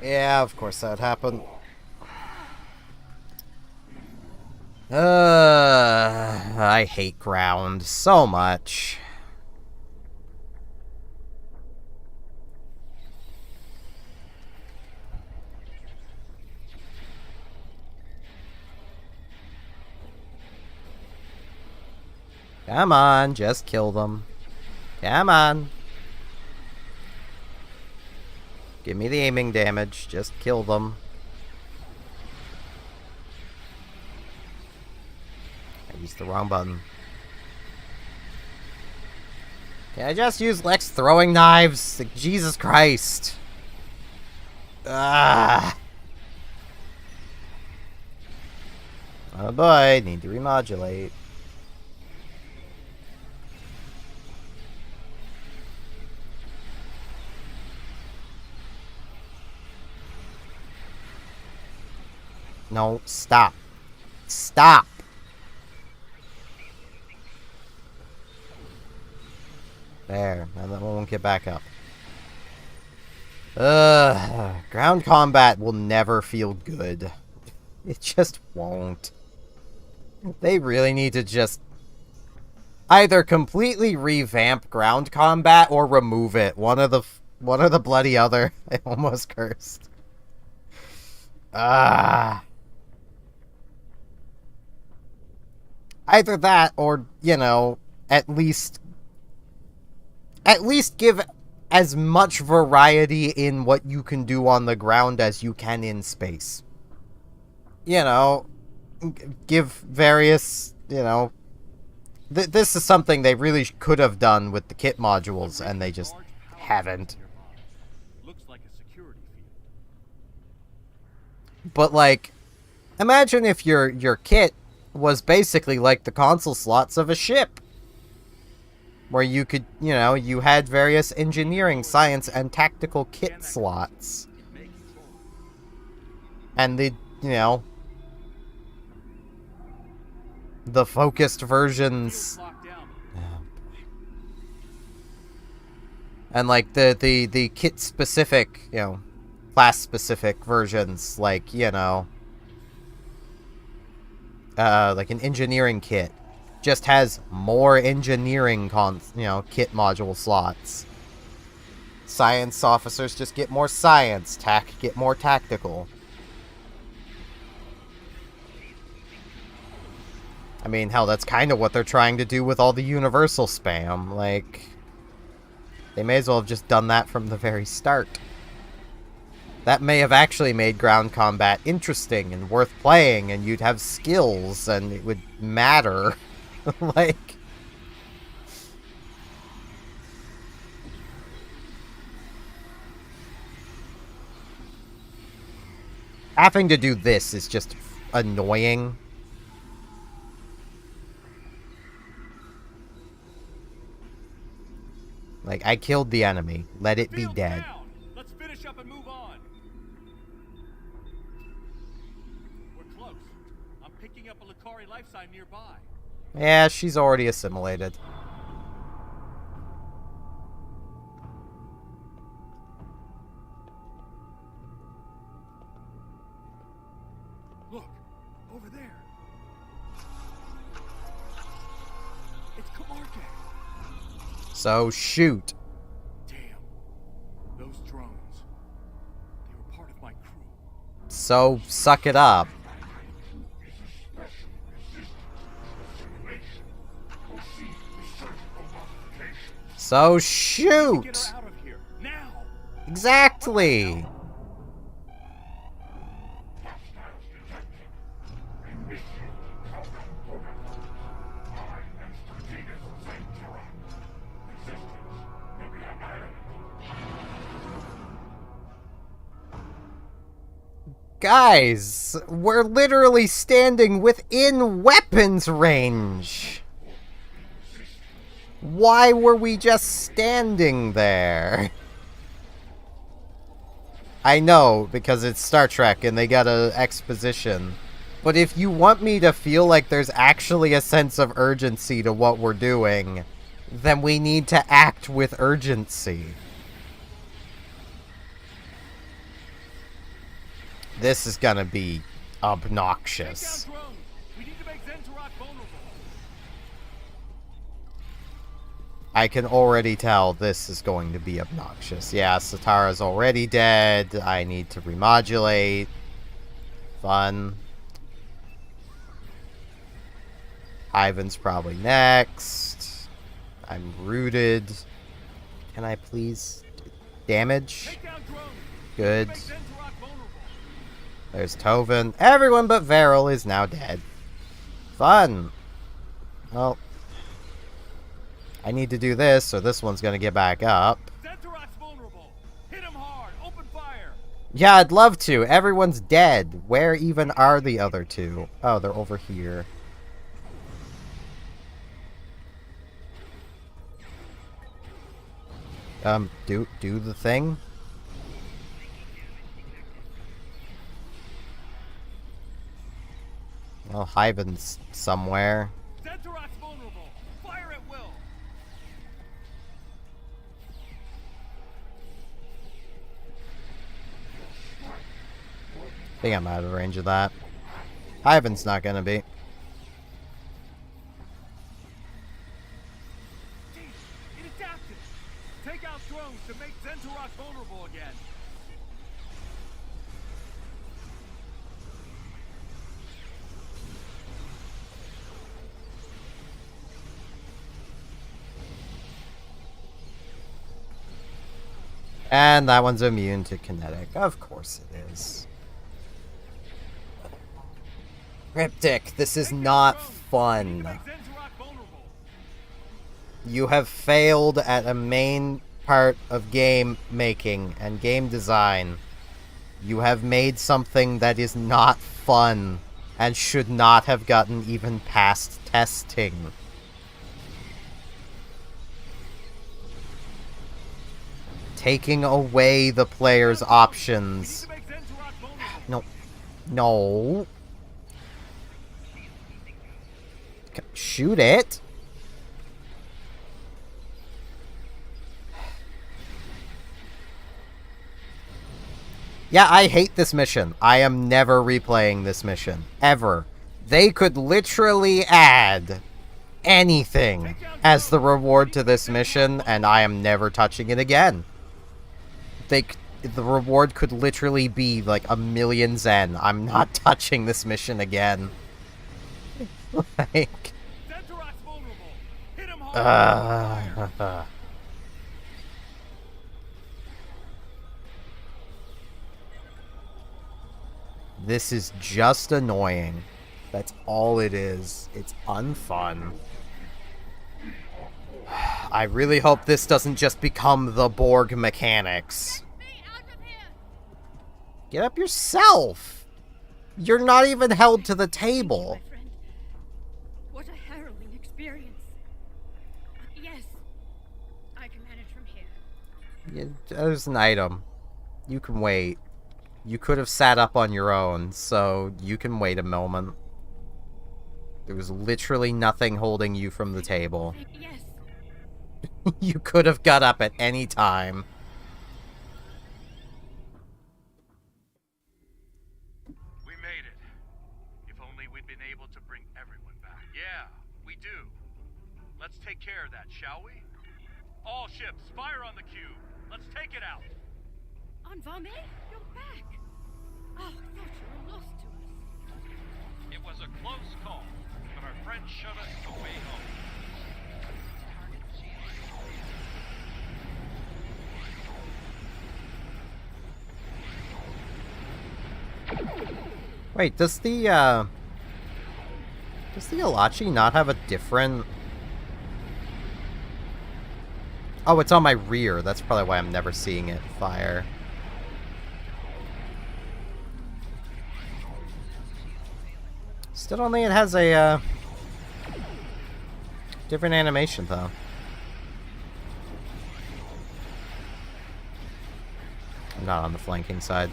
Yeah, of course that would happen. I hate ground so much. Come on, just kill them. Come on. Give me the aiming damage. Just kill them. I used the wrong button. Can I just use Lex throwing knives? Like, Jesus Christ. Ah. Oh boy, need to remodulate. No, stop. Stop! There, now that one won't get back up. Ground combat will never feel good. It just won't. They really need to just either completely revamp ground combat or remove it. One of the bloody other. I almost cursed. Either that or, you know, at least give as much variety in what you can do on the ground as you can in space. You know, give various, you know, this is something they really could have done with the kit modules, and they just haven't. Looks like a security field. But, like, imagine if your kit was basically like the console slots of a ship. Where you could, you know, you had various engineering, science, and tactical kit slots. And the, you know, the focused versions. And, like, the kit-specific, you know, class-specific versions, like, you know, like an engineering kit. Just has more engineering kit module slots. Science officers just get more science. Get more tactical. I mean, hell, that's kind of what they're trying to do with all the universal spam. Like, they may as well have just done that from the very start. That may have actually made ground combat interesting and worth playing, and you'd have skills, and it would matter. Like, having to do this is just annoying. Like, I killed the enemy. Let it be dead. Let's finish up and move on. We're close. I'm picking up a Lucari life sign nearby. Yeah, she's already assimilated. Look, over there. It's Camargue. So shoot. Damn. Those drones. They were part of my crew. So suck it up. So shoot! Get her out of here, now! Exactly! Guys, we're literally standing within weapons range! Why were we just standing there? I know, because it's Star Trek and they got a exposition. But if you want me to feel like there's actually a sense of urgency to what we're doing, then we need to act with urgency. This is gonna be obnoxious. Take down drones. We need to make Zentorok vulnerable. I can already tell this is going to be obnoxious. Yeah, Satara's already dead. I need to remodulate. Fun. Ivan's probably next. I'm rooted. Can I please damage? Take down drones. Good. Make Zentorok vulnerable. There's Tovin. Everyone but Varel is now dead. Fun. Well, I need to do this, or this one's gonna get back up. Zentorok's vulnerable. Hit him hard. Open fire. Yeah, I'd love to. Everyone's dead. Where even are the other two? Oh, they're over here. Do the thing. Well, Hyven's somewhere. Zentorok's vulnerable. Fire at will. I think I'm out of range of that. Hyven's not gonna be. It adapted. Take out drones to make Zentorok vulnerable again. And that one's immune to kinetic. Of course it is. Cryptic, this is not fun. You have failed at a main part of game making and game design. You have made something that is not fun and should not have gotten even past testing. Taking away the player's options. No. No. Shoot it. Yeah, I hate this mission. I am never replaying this mission. Ever. They could literally add anything as the reward to this mission, and I am never touching it again. The reward could literally be like 1,000,000 Zen. I'm not touching this mission again. Like... This is just annoying. That's all it is. It's unfun. I really hope this doesn't just become the Borg mechanics. Get up yourself! You're not even held to the table. My friend. What a harrowing experience. Yes, I can manage from here. Yeah, there's an item. You can wait. You could have sat up on your own, so you can wait a moment. There was literally nothing holding you from the table. Yes. You could have got up at any time. We made it. If only we'd been able to bring everyone back. Yeah, we do. Let's take care of that, shall we? All ships, fire on the cube. Let's take it out. On Vame, you're back. Oh, I thought you were lost to us. It was a close call, but our friends showed us the way home. Wait, does the Alachi not have a different... Oh, it's on my rear. That's probably why I'm never seeing it fire. Still don't think it has a, different animation, though. I'm not on the flanking side.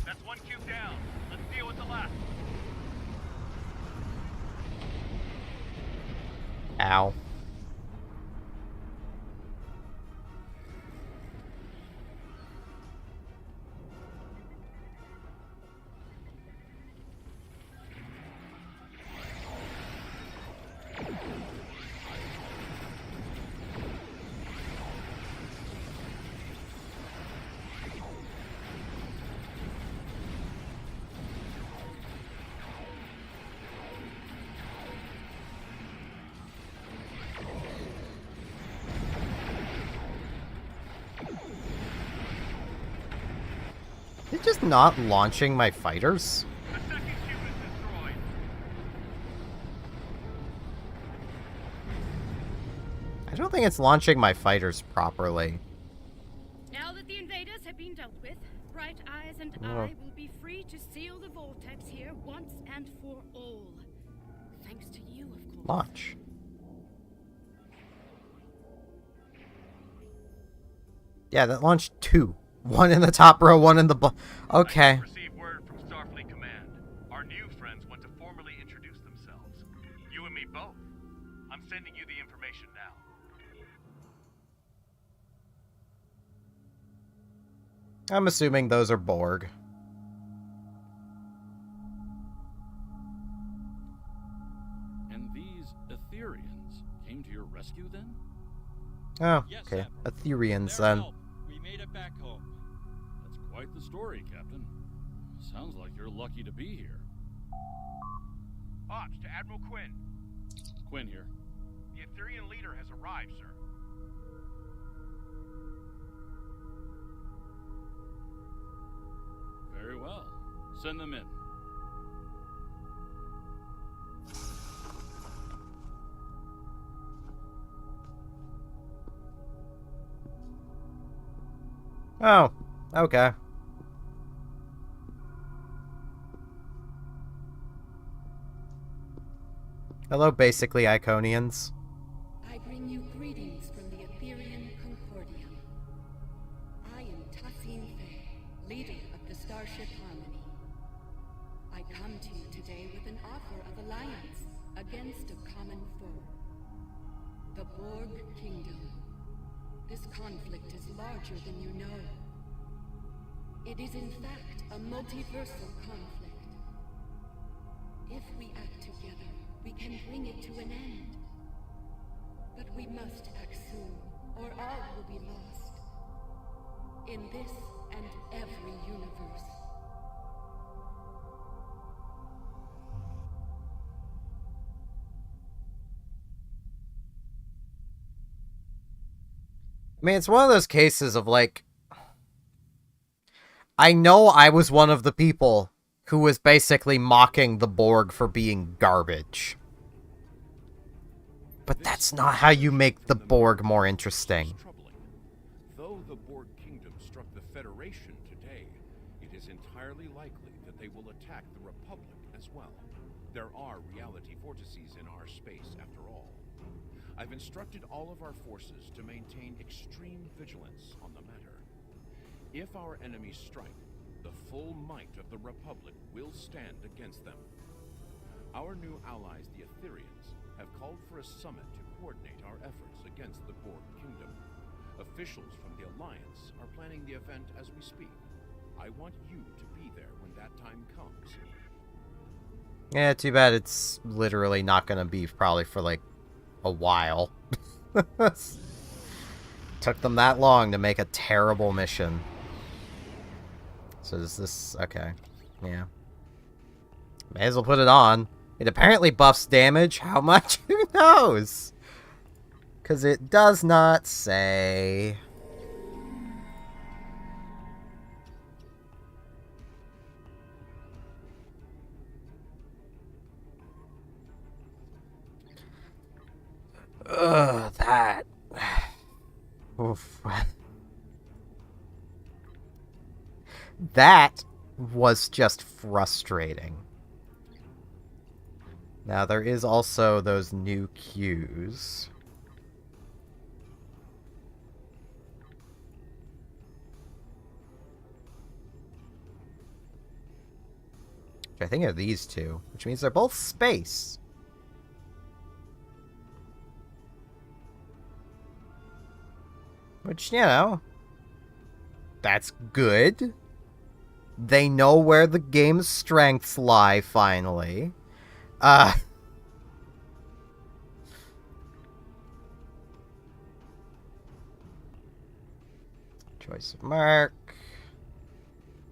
That's one cube down. Let's deal with the last. Ow. Is it just not launching my fighters? The second cube is destroyed. I don't think it's launching my fighters properly. Now that the invaders have been dealt with, Bright Eyes and Oh. I will be free to seal the vortex here once and for all. Thanks to you, of course. Launch. Yeah, that launched two. One in the top row, one in the okay. Received word from Starfleet Command. Our new friends want to formally introduce themselves. You and me both. I'm sending you the information now. I'm assuming those are Borg. And these Etherians came to your rescue then? Oh, Yes, okay. Admiral. Etherians Their then. help, we made it back home. That's Quite the story, Captain. Sounds like you're lucky to be here. Ops to Admiral Quinn. Quinn here. The Etherean leader has arrived, sir. Very well. Send them in. Oh, okay. Hello, basically Iconians. I bring you greetings from the Etherean Concordia. I am Tassin Fay, leader of the Starship Harmony. I come to you today with an offer of alliance against a common foe. The Borg Kingdom. This conflict is larger than you know. It is in fact a multiversal conflict. If we act together, we can bring it to an end. But we must act soon, or all will be lost. In this and every universe. I mean, it's one of those cases of, like, I know I was one of the people who was basically mocking the Borg for being garbage. But that's not how you make the Borg more interesting. Though the Borg Kingdom struck the Federation today, it is entirely likely that they will attack the Republic as well. There are reality vortices in our space, after all. I've instructed all of our forces to maintain extreme vigilance on the matter. If our enemies strike, the full might of the Republic will stand against them. Our new allies, the Ethereans, have called for a summit to coordinate our efforts against the Borg Kingdom. Officials from the Alliance are planning the event as we speak. I want you to be there when that time comes. Yeah, too bad it's literally not gonna be probably for, like, a while. Took them that long to make a terrible mission. So is this... okay. Yeah. May as well put it on. It apparently buffs damage. How much? Who knows? Because it does not say... Ugh, that... Oof. That was just frustrating. Now, there is also those new cues. Which I think are these two, which means they're both space. Which, you know, that's good. They know where the game's strengths lie, finally. Choice of mark.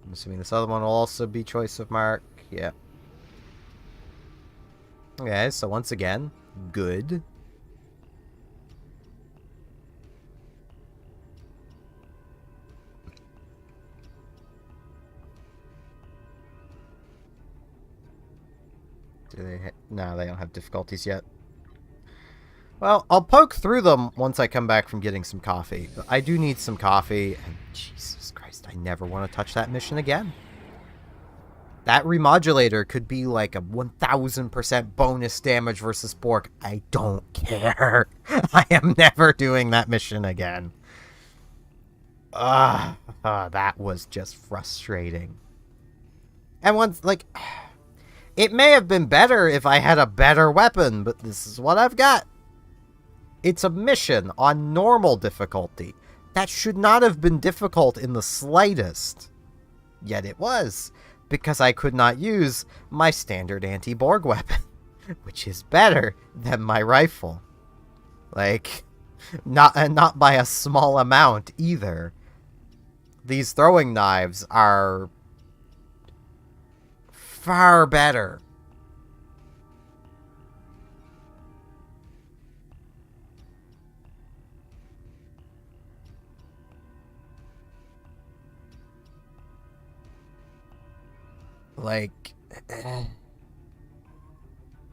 I'm assuming this other one will also be choice of mark. Yeah. Okay, so once again, good. Do they no, they don't have difficulties yet. Well, I'll poke through them once I come back from getting some coffee. But I do need some coffee, and Jesus Christ, I never want to touch that mission again. That remodulator could be like a 1000% bonus damage versus Borg. I don't care. I am never doing that mission again. That was just frustrating. And once, like... It may have been better if I had a better weapon, but this is what I've got. It's a mission on normal difficulty. That should not have been difficult in the slightest. Yet it was, because I could not use my standard anti-Borg weapon, which is better than my rifle. Like, not by a small amount either. these throwing knives are far better. Like,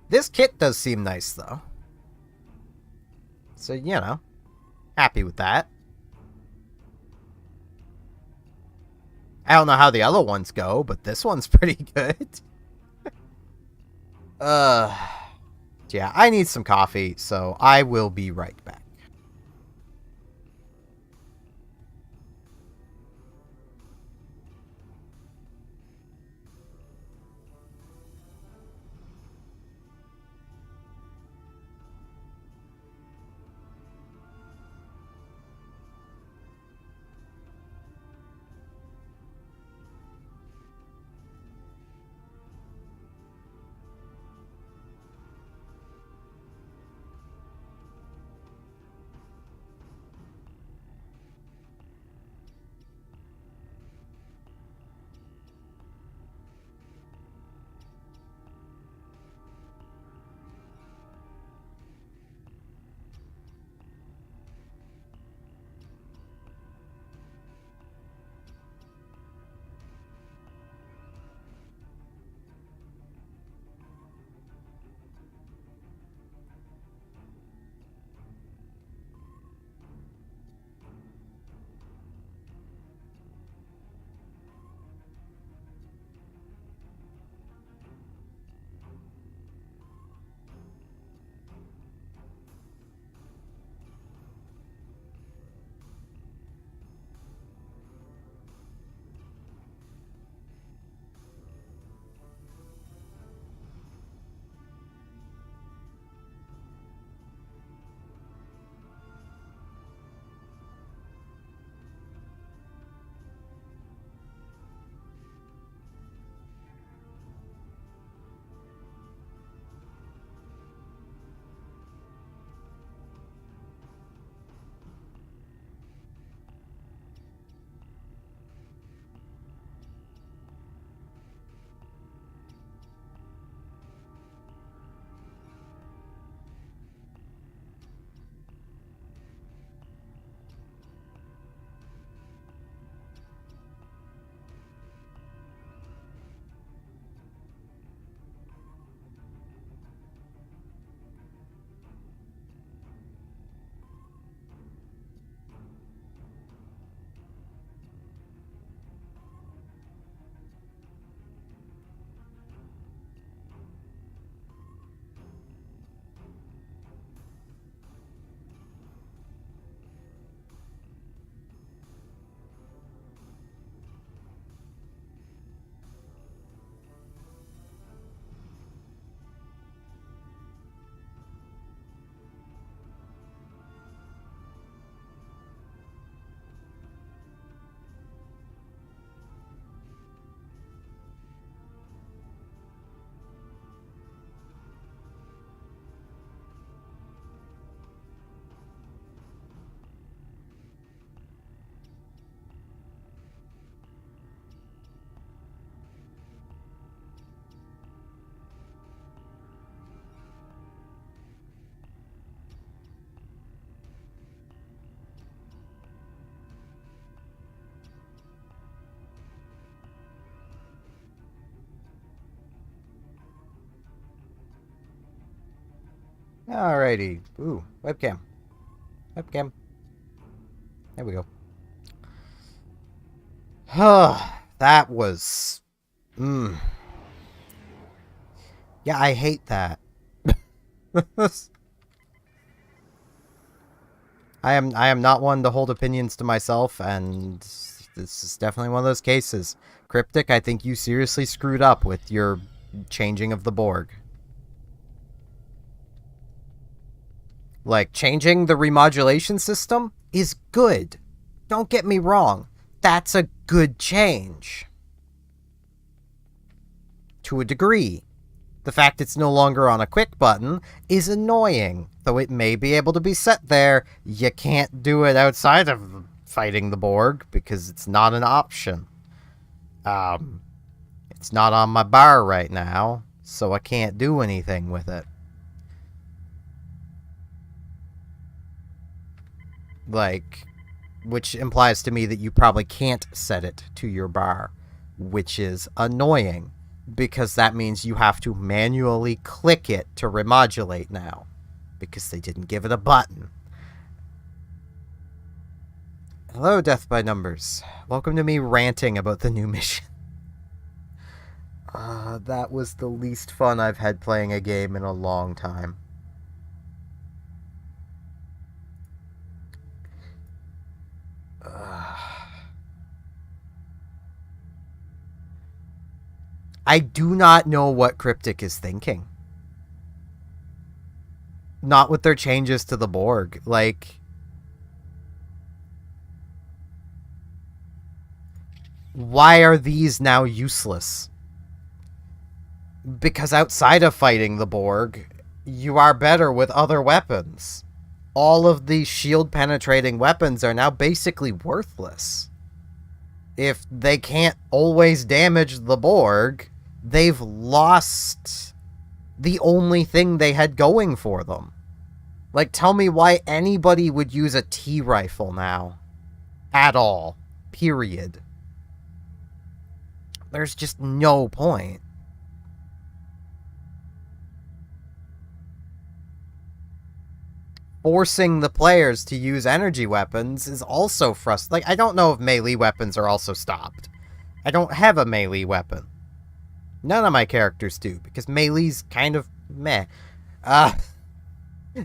this kit does seem nice, though. So, you know, happy with that. I don't know how the other ones go, but this one's pretty good. Yeah, I need some coffee, so I will be right back. Alrighty. Ooh, webcam. Webcam. There we go. That was... Yeah, I hate that. I am not one to hold opinions to myself, and this is definitely one of those cases. Cryptic, I think you seriously screwed up with your changing of the Borg. Like, changing the remodulation system is good. Don't get me wrong. That's a good change. To a degree. The fact it's no longer on a quick button is annoying. Though it may be able to be set there, you can't do it outside of the fighting the Borg because it's not an option. It's not on my bar right now, so I can't do anything with it. Like, which implies to me that you probably can't set it to your bar, which is annoying, because that means you have to manually click it to remodulate now, because they didn't give it a button. Hello, Death by Numbers. Welcome to me ranting about the new mission. That was the least fun I've had playing a game in a long time. I do not know what Cryptic is thinking. Not with their changes to the Borg. Like, why are these now useless? Because outside of fighting the Borg, you are better with other weapons. All of these shield-penetrating weapons are now basically worthless. If they can't always damage the Borg, they've lost the only thing they had going for them. Like, tell me why anybody would use a T-rifle now. At all. Period. There's just no point. Forcing the players to use energy weapons is also frustrating. Like, I don't know if melee weapons are also stopped. I don't have a melee weapon. None of my characters do, because melee's kind of meh. I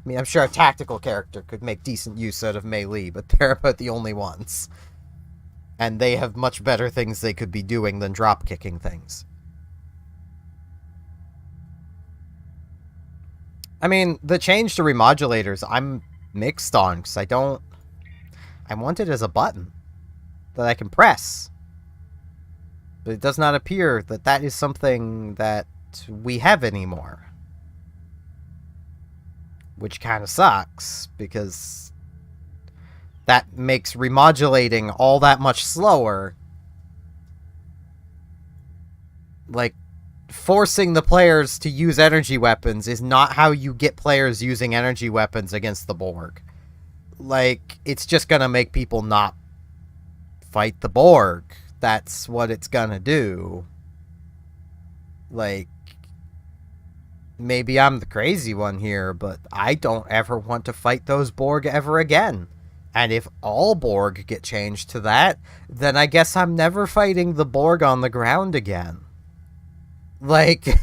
mean, I'm sure a tactical character could make decent use out of melee, but they're about the only ones. And they have much better things they could be doing than drop-kicking things. I mean, the change to remodulators, I'm mixed on, because I want it as a button that I can press. But it does not appear that that is something that we have anymore. Which kind of sucks, because that makes remodulating all that much slower. Like, forcing the players to use energy weapons is not how you get players using energy weapons against the Borg. Like, it's just gonna make people not fight the Borg. That's what it's gonna do. Like, maybe I'm the crazy one here, but I don't ever want to fight those Borg ever again. And if all Borg get changed to that, then I guess I'm never fighting the Borg on the ground again. Like,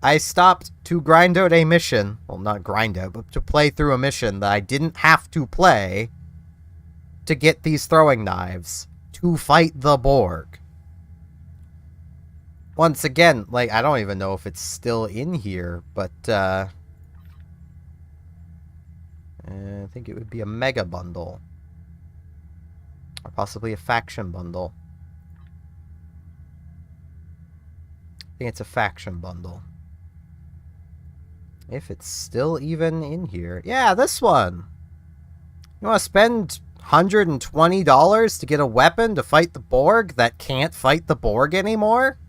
I stopped to grind out a mission, well, not grind out, but to play through a mission that I didn't have to play to get these throwing knives to fight the Borg. Once again, like, I don't even know if it's still in here, but, I think it would be a mega bundle. Or possibly a faction bundle. I think it's a faction bundle. If it's still even in here. Yeah, this one! You want to spend $120 to get a weapon to fight the Borg that can't fight the Borg anymore?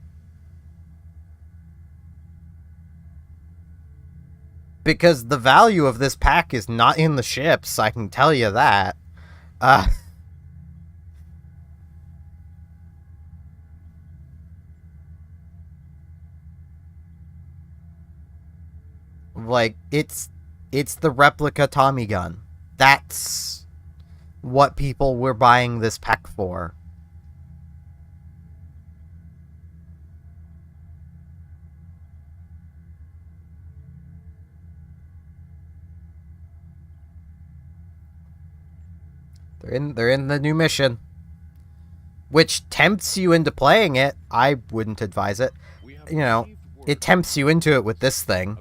Because the value of this pack is not in the ships, I can tell you that. Like, it's the replica Tommy gun. That's what people were buying this pack for. They're in the new mission, which tempts you into playing it. I wouldn't advise it. You know, it tempts you into it with this thing.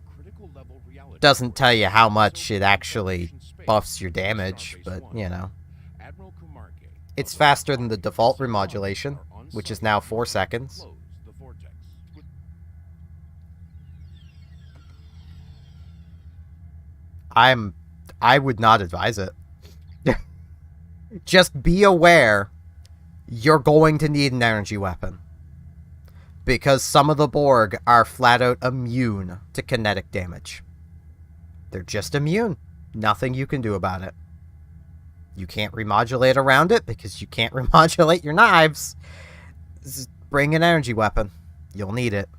Doesn't tell you how much it actually buffs your damage, but, you know. It's faster than the default remodulation, which is now 4 seconds. I'm I would not advise it. Just be aware you're going to need an energy weapon. Because some of the Borg are flat out immune to kinetic damage. They're just immune. Nothing you can do about it. You can't remodulate around it because you can't remodulate your knives. Just bring an energy weapon. You'll need it.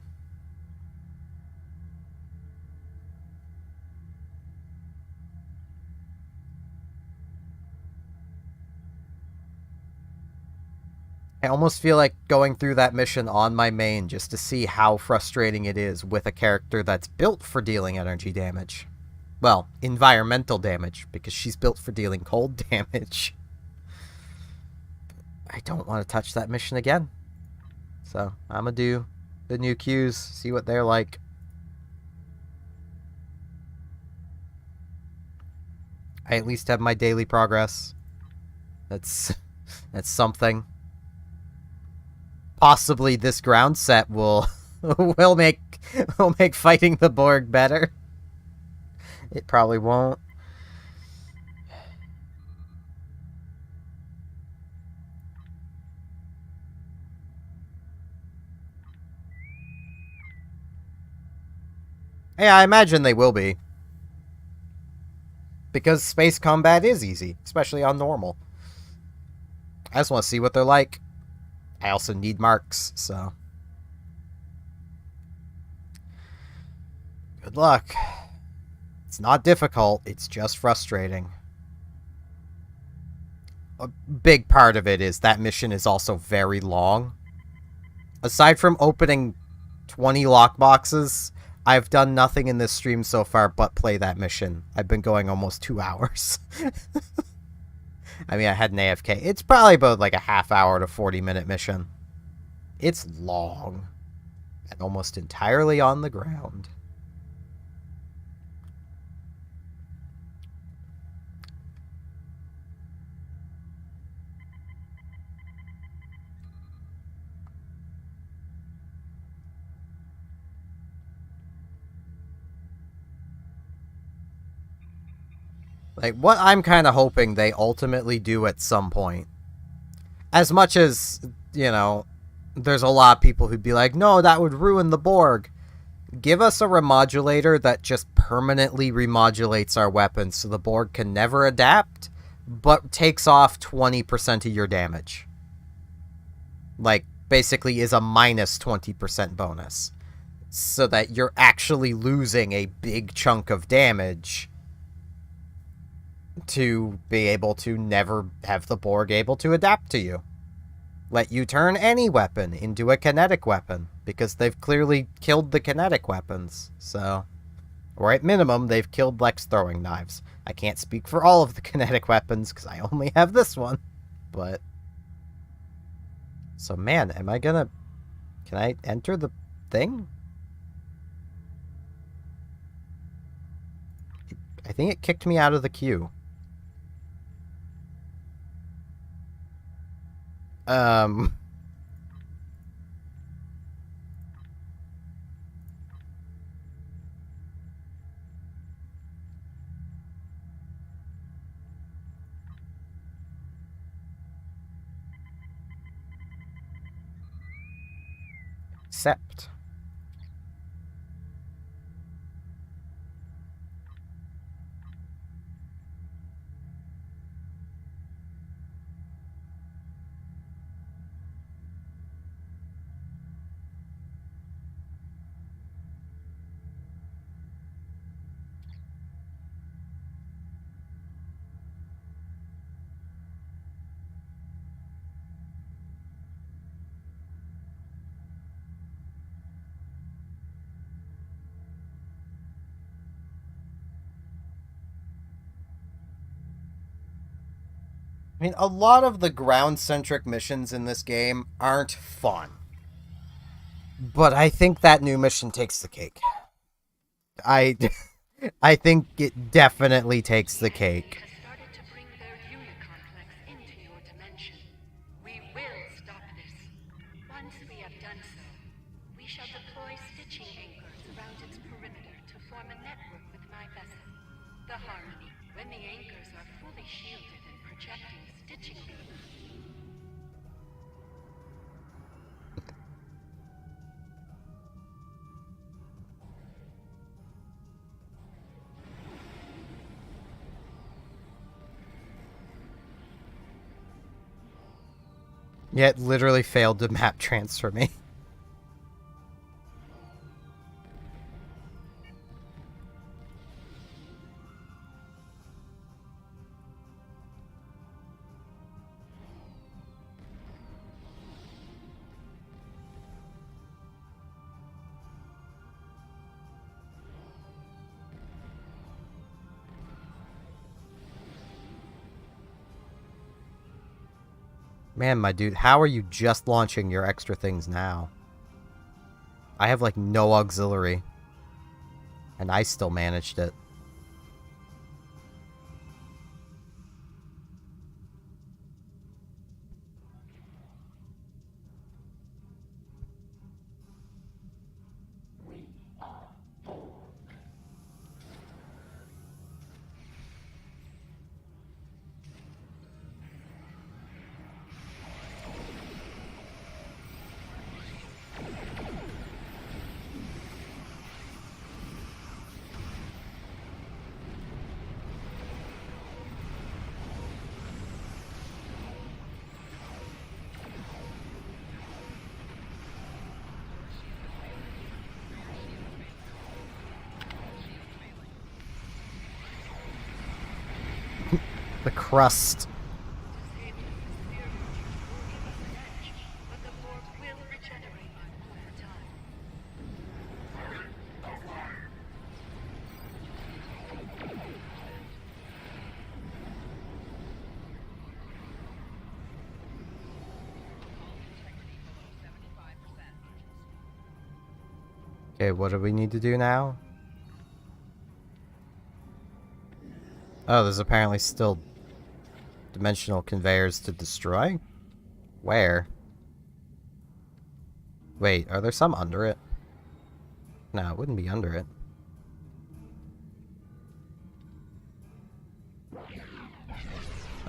I almost feel like going through that mission on my main just to see how frustrating it is with a character that's built for dealing energy damage. Well, environmental damage, because she's built for dealing cold damage. I don't want to touch that mission again. So, I'm gonna do the new queues, see what they're like. I at least have my daily progress. That's something. Possibly this ground set will will make fighting the Borg better. It probably won't. Yeah, I imagine they will be. Because space combat is easy, especially on normal. I just want to see what they're like. I also need marks, so... Good luck. It's not difficult, it's just frustrating. A big part of it is that mission is also very long. Aside from opening 20 lockboxes, I've done nothing in this stream so far but play that mission. I've been going almost 2 hours. I mean, I had an AFK. It's probably about like a half-hour to 40-minute mission. It's long. And almost entirely on the ground. Like, what I'm kind of hoping they ultimately do at some point. As much as, you know, there's a lot of people who'd be like, no, that would ruin the Borg. Give us a remodulator that just permanently remodulates our weapons so the Borg can never adapt, but takes off 20% of your damage. Like, basically is a minus 20% bonus. So that you're actually losing a big chunk of damage to be able to never have the Borg able to adapt to you. Let you turn any weapon into a kinetic weapon, because they've clearly killed the kinetic weapons, so... Or at minimum, they've killed Lex throwing knives. I can't speak for all of the kinetic weapons, because I only have this one, but... So man, am I gonna... Can I enter the thing? I think it kicked me out of the queue. Accept. I mean, a lot of the ground-centric missions in this game aren't fun. But I think that new mission takes the cake. I think it definitely takes the cake. Has started to bring their unit complex into your dimension. We will stop this. Once we have done so, we shall deploy stitching anchors around its perimeter to form a network with my vessel, the Harmony. When the are fully shielded and projecting stitching beams. Yeah, it literally failed to map transfer me. Man, my dude, how are you just launching your extra things now? I have, like, no auxiliary. And I still managed it. The crust. Okay, what do we need to do now? Oh, there's apparently still dimensional conveyors to destroy? Where? Wait, are there some under it? No, it wouldn't be under it.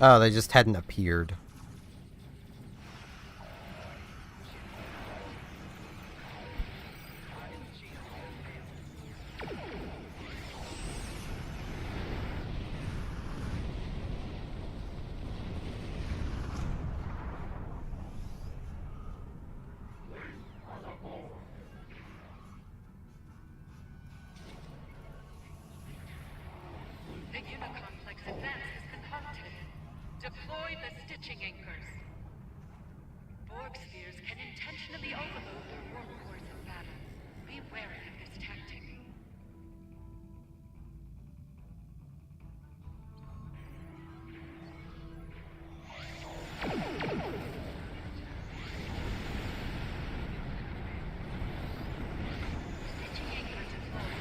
Oh, they just hadn't appeared. The Unicomplex advance has been halted. Deploy the stitching anchors. Borg spheres can intentionally overload the workhorse of battle. Be wary of this tactic. Stitching anchor deployed.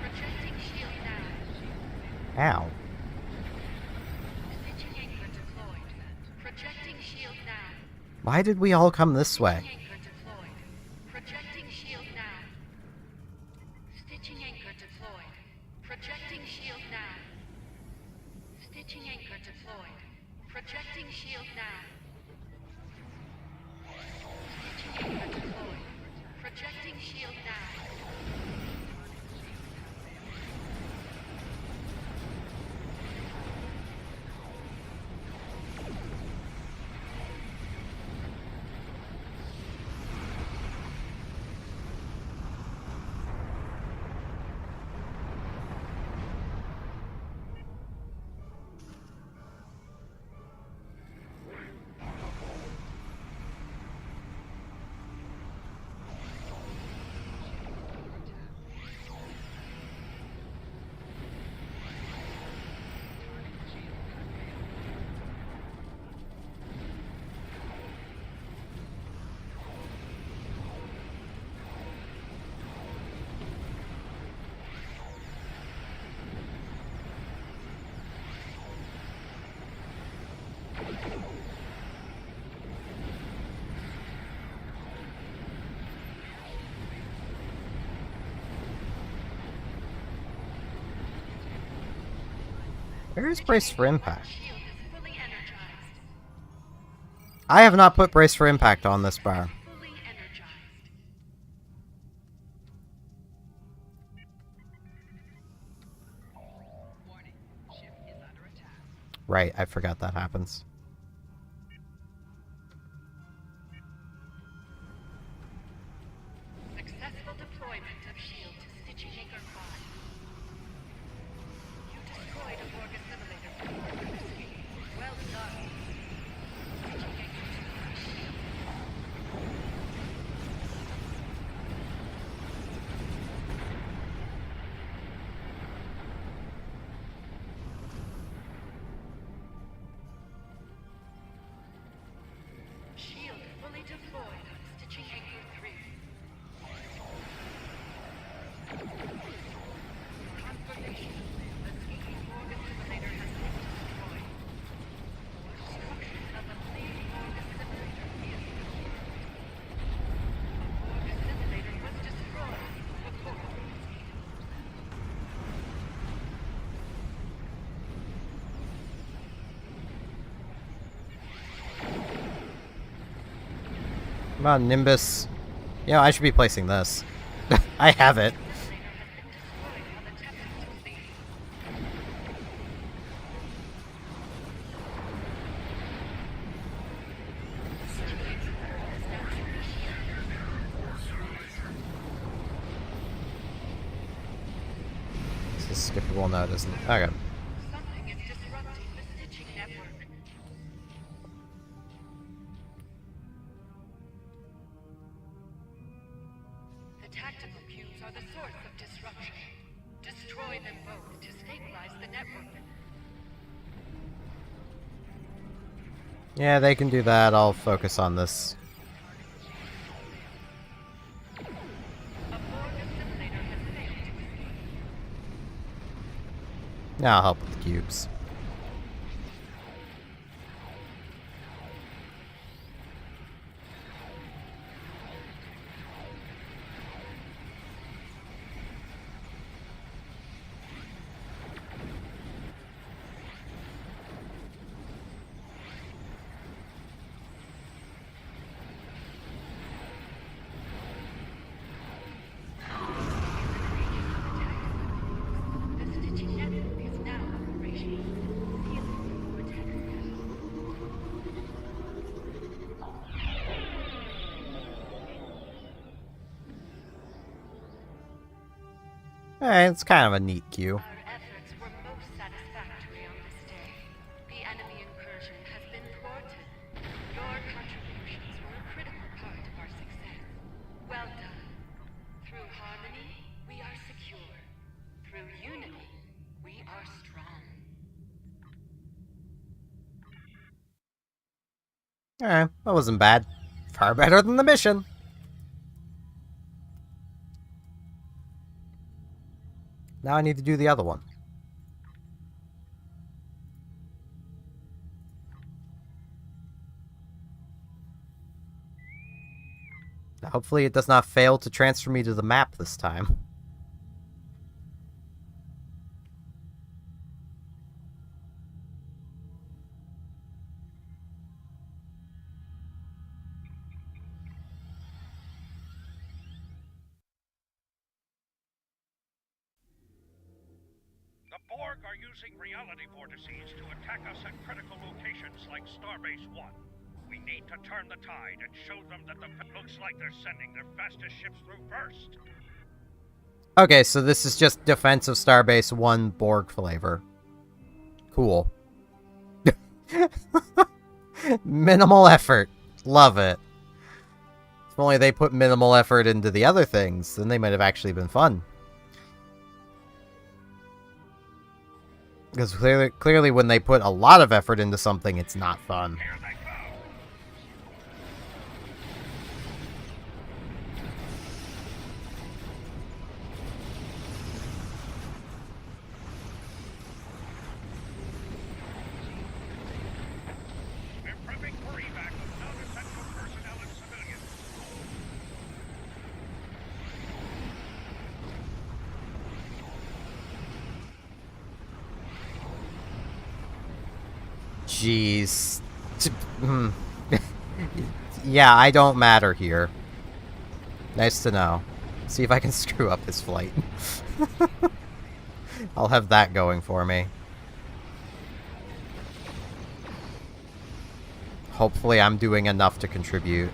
Projecting shield now. Ow. Stitching anchor deployed. Projecting shield now. Why did we all come this way? Stitching anchor deployed. Projecting shield now. Stitching anchor deployed. Projecting shield now. Stitching anchor deployed. Projecting shield now. Stitching anchor deployed. Projecting shield now. Where is brace for impact? Shield is fully energized. I have not put brace for impact on this bar. Fully energized. Warning. Ship is under attack. Right, I forgot that happens. Successful deployment of shield to Stitching Acre 5. You destroyed a Borg assimilator. Well done. Stitching Acre 2 shield. Shield fully deployed on Stitching Acre 3. Confirmation. The Ski Borg assimilator has been destroyed. Destruction of a fleeting Borg assimilator is confirmed. A Borg assimilator was destroyed. Report. Come on, Nimbus. You know, I should be placing this. I have it. This is skippable now, isn't it? Okay. Something is disrupting the stitching network. The tactical cubes are the source of disruption. Destroy them both to stabilize the network. Yeah, they can do that. I'll focus on this. A Borg assimilator has failed to escape. Now I'll help with the cubes. The stitching network is now operational. Sealing the vortex It's kind of a neat cue. Our efforts were most satisfactory on this day. The enemy incursion has been thwarted. Your contributions were a critical part of our success. Well done. Through harmony, we are secure. Through unity, we are strong. Alright, that wasn't bad. Far better than the mission. Now I need to do the other one. Now, hopefully it does not fail to transfer me to the map this time. The Borg are using reality vortices to attack us at critical locations like Starbase 1. We need to turn the tide and show them that looks like they're sending their fastest ships through first. Okay, so this is just Defense of Starbase 1 Borg flavor. Cool. Minimal effort. Love it. If only they put minimal effort into the other things, then they might have actually been fun. Because clearly when they put a lot of effort into something, it's not fun. Here they go. We're prepping for evac of non-essential personnel and civilians. Jeez. Yeah, I don't matter here. Nice to know. See if I can screw up this flight. I'll have that going for me. Hopefully I'm doing enough to contribute.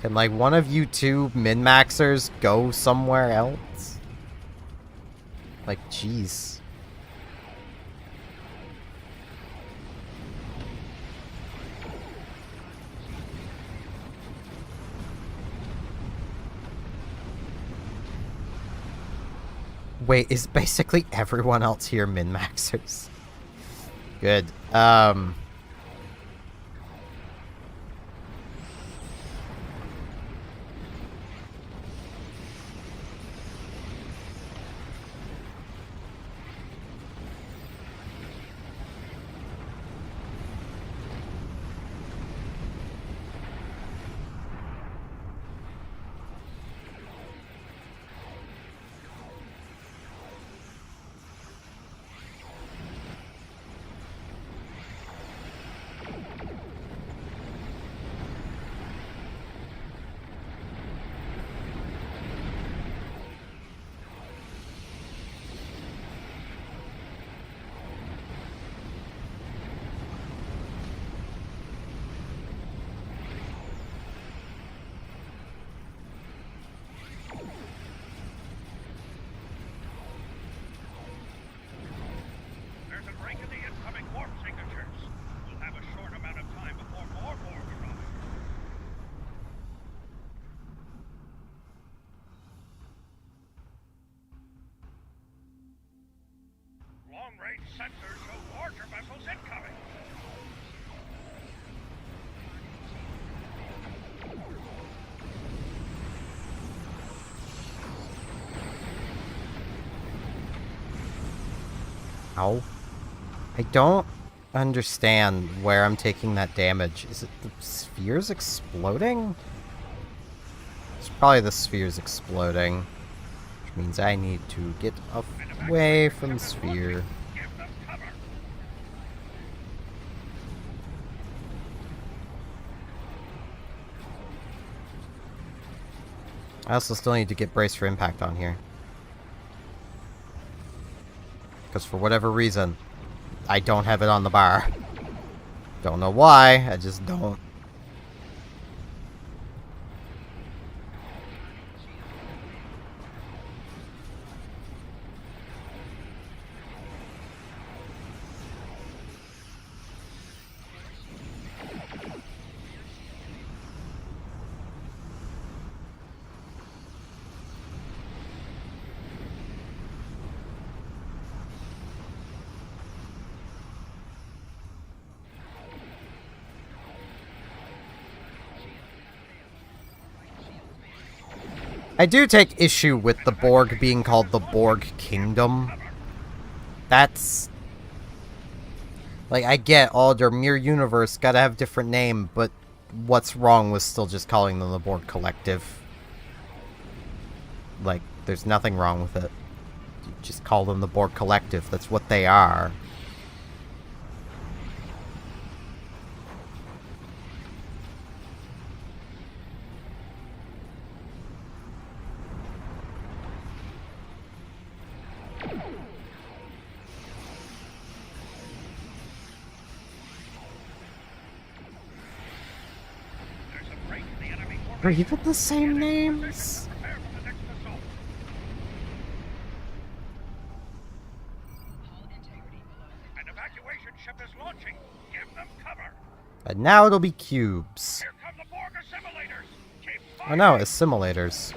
Can, like, one of you two min-maxers go somewhere else? Like, jeez. Wait, is basically everyone else here min-maxers? Good. There's a break in the incoming warp signatures. We'll have a short amount of time before more Borg arrive. Long-range sensors show larger vessels incoming. Ow. I don't understand where I'm taking that damage. Is it the spheres exploding? It's probably the spheres exploding. Which means I need to get away from the sphere. Give them cover. I also still need to get brace for impact on here. Because for whatever reason, I don't have it on the bar. Don't know why, I just don't. I do take issue with the Borg being called the Borg Kingdom. That's... like, I get, oh, their mere universe gotta have different name, but what's wrong with still just calling them the Borg Collective? Like, there's nothing wrong with it. You just call them the Borg Collective, that's what they are. Are even the same names? Prepare for the next assault. An evacuation ship is launching. Give them cover. And now it'll be cubes. Here come the Borg assimilators. Keep Oh no, assimilators.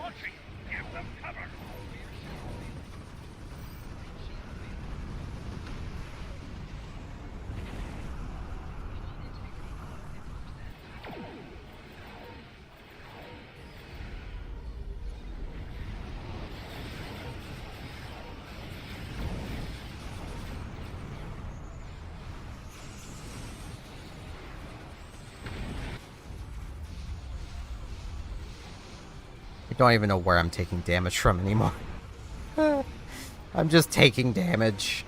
launching. Give them cover. I don't even know where I'm taking damage from anymore. I'm just taking damage.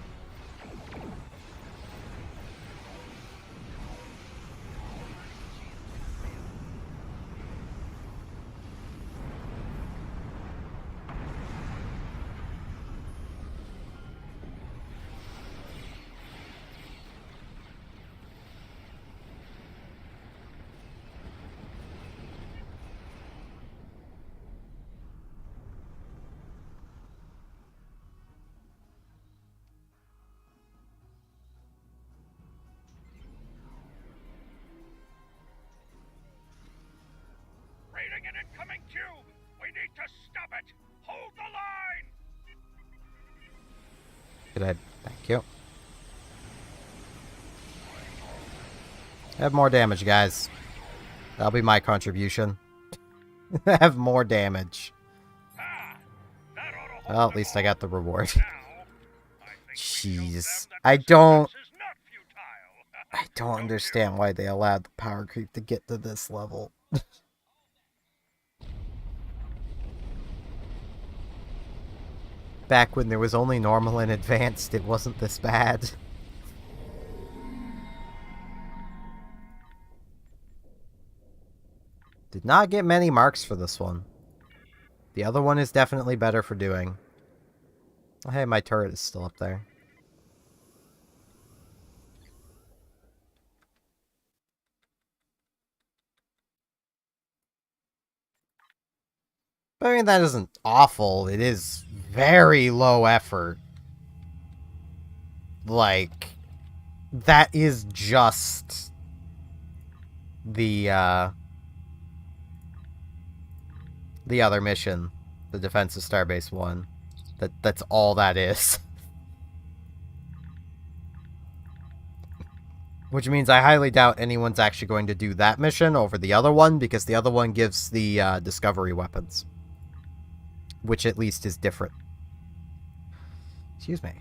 Raiding an incoming cube. We need to stop it. Hold the line. Good I? Thank you. Have more damage, guys. That'll be my contribution. Have more damage. Ah, that ought to hold Well, at them least I all. got the reward. Now, I think we showed Jeez. them that I don't... persistence is not futile. I don't Don't understand you? why they allowed the power creep to get to this level. Back when there was only normal and advanced, it wasn't this bad. Did not get many marks for this one. The other one is definitely better for doing. Oh, hey, my turret is still up there. But I mean, that isn't awful. It is very low effort. Like, that is just the other mission, the Defense of Starbase 1. That's all that is. Which means I highly doubt anyone's actually going to do that mission over the other one, because the other one gives the discovery weapons. Which at least is different. Excuse me.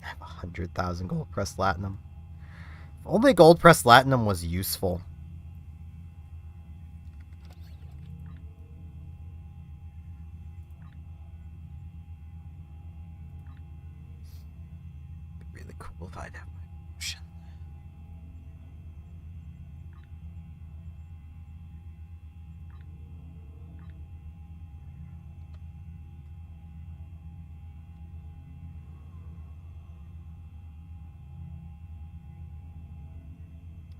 I have 100,000 gold pressed latinum. If only gold pressed latinum was useful. It'd be really cool if I'd have my potion.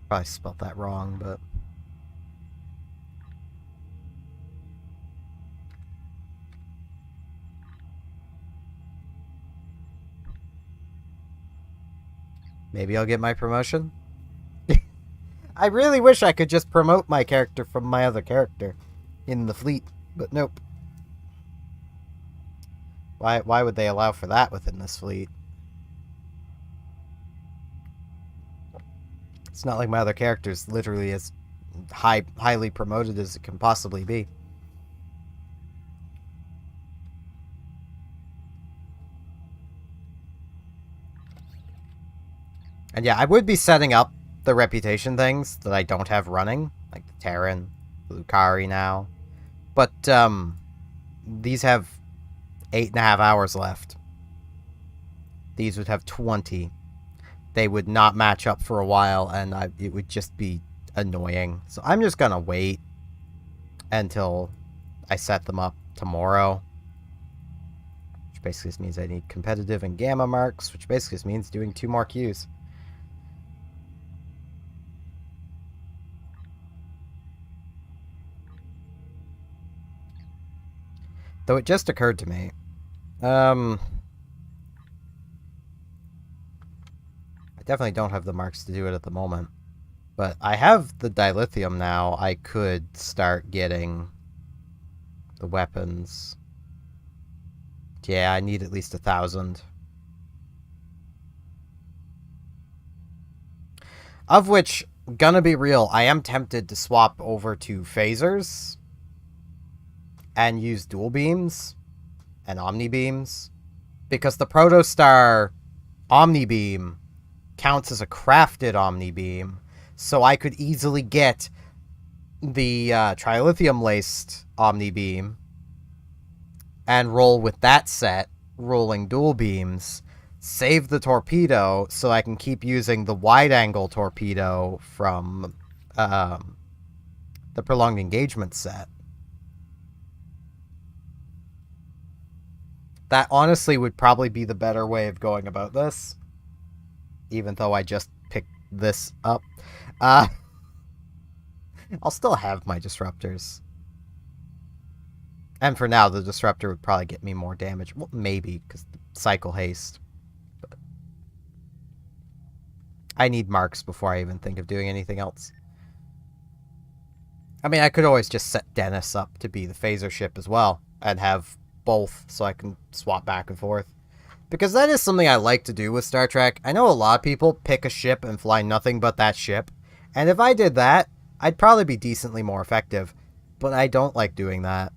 Probably spelled that wrong, but... maybe I'll get my promotion? I really wish I could just promote my character from my other character in the fleet, but nope. Why would they allow for that within this fleet? It's not like my other character is literally as highly promoted as it can possibly be. And yeah, I would be setting up the reputation things that I don't have running, like the Terran, the Lucari now. But these have 8.5 hours left. These would have 20. They would not match up for a while, and it would just be annoying. So I'm just gonna wait until I set them up tomorrow. Which basically just means I need competitive and gamma marks, which basically just means doing 2 more queues. Though it just occurred to me, I definitely don't have the marks to do it at the moment. But I have the dilithium now. I could start getting The weapons. Yeah, I need at least 1,000. Of which, gonna be real, I am tempted to swap over to phasers and use dual beams and omni beams, because the Protostar omni beam counts as a crafted omni beam, so I could easily get the trilithium laced omni beam and roll with that set, rolling dual beams, save the torpedo so I can keep using the wide-angle torpedo from the prolonged engagement set. That honestly would probably be the better way of going about this, even though I just picked this up. I'll still have my disruptors. And for now, the disruptor would probably get me more damage. Well, maybe, because cycle haste. But I need marks before I even think of doing anything else. I mean, I could always just set Dennis up to be the phaser ship as well, and have both so I can swap back and forth. Because that is something I like to do with Star Trek. I know a lot of people pick a ship and fly nothing but that ship. And if I did that, I'd probably be decently more effective. But I don't like doing that.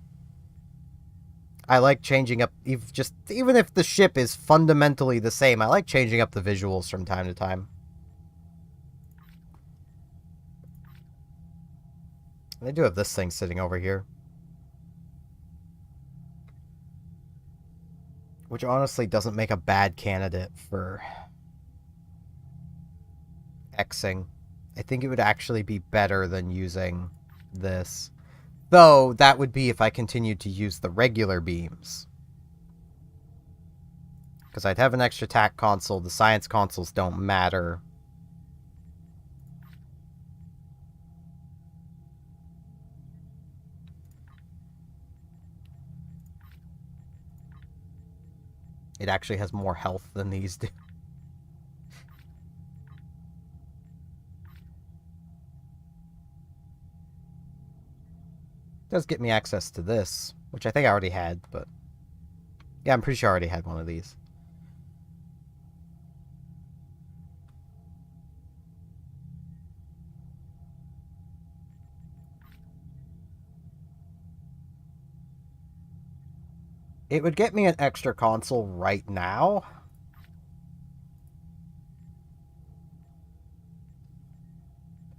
I like changing up, even if the ship is fundamentally the same, I like changing up the visuals from time to time. I do have this thing sitting over here. Which honestly doesn't make a bad candidate for Xing. I think it would actually be better than using this. Though, that would be if I continued to use the regular beams. Because I'd have an extra tack console. The science consoles don't matter. It actually has more health than these do. Does get me access to this, which I think I already had, but yeah, I'm pretty sure I already had one of these. It would get me an extra console right now.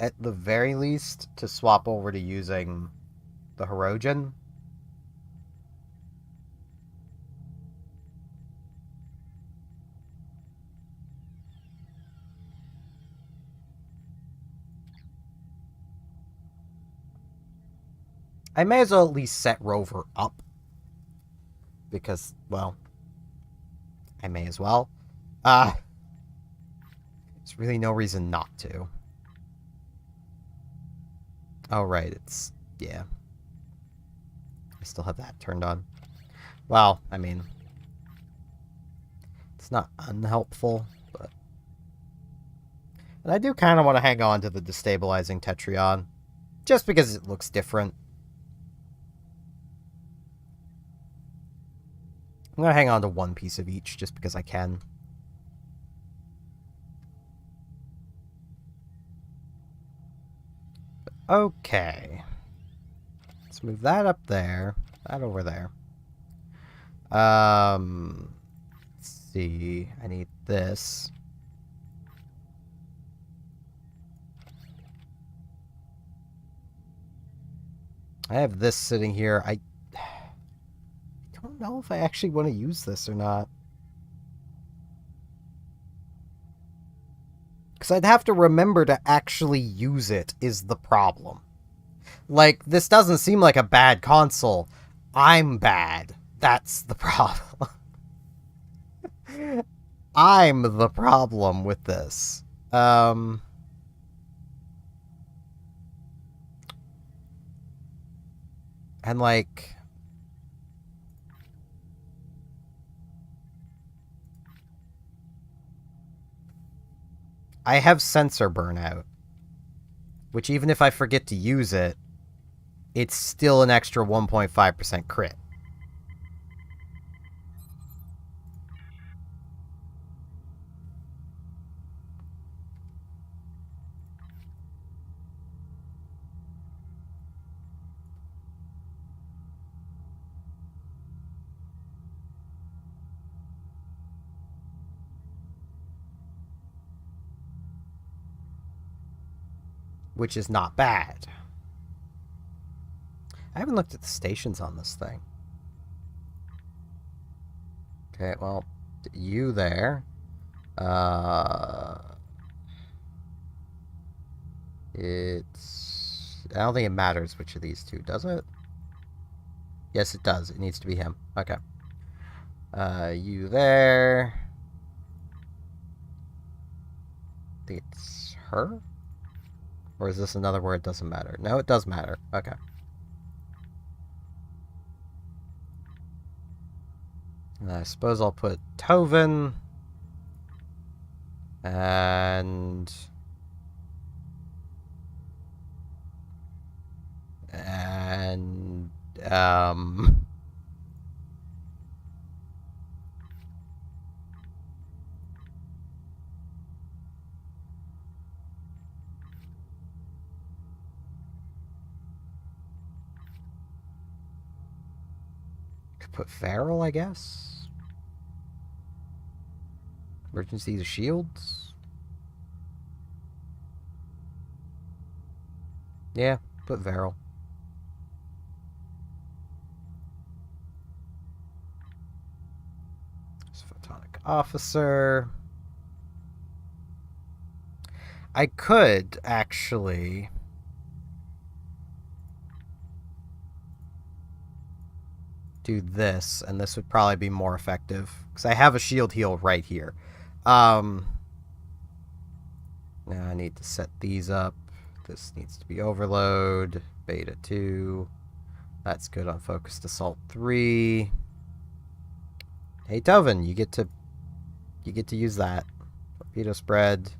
At the very least, to swap over to using the Hirogen. I may as well at least set Rover up. Because, well, I may as well. There's really no reason not to. Oh, right, it's, yeah. I still have that turned on. Well, I mean, it's not unhelpful, but... And I do kind of want to hang on to the destabilizing Tetrion, just because it looks different. I'm going to hang on to one piece of each, just because I can. Okay. Let's move that up there. That over there. Let's see. I need this. I have this sitting here. I don't know if I actually want to use this or not. Because I'd have to remember to actually use it is the problem. Like, this doesn't seem like a bad console. I'm bad. That's the problem. I'm the problem with this. And, like... I have sensor burnout. Which even if I forget to use it, it's still an extra 1.5% crit. Which is not bad. I haven't looked at the stations on this thing. Okay, well, you there. It's... I don't think it matters which of these two, does it? Yes, it does. It needs to be him. Okay. You there. I think it's her? Or is this another word? Doesn't matter. No, it does matter. Okay. And I suppose I'll put Tovin. And... could put Feral, I guess? Emergency to shields? Yeah, put Feral. Photonic Officer. I could actually do this, and this would probably be more effective because I have a shield heal right here. Now I need to set these up. This needs to be overload. Beta 2. That's good on Focused Assault 3. Hey Tovin, you get to use that. Torpedo spread.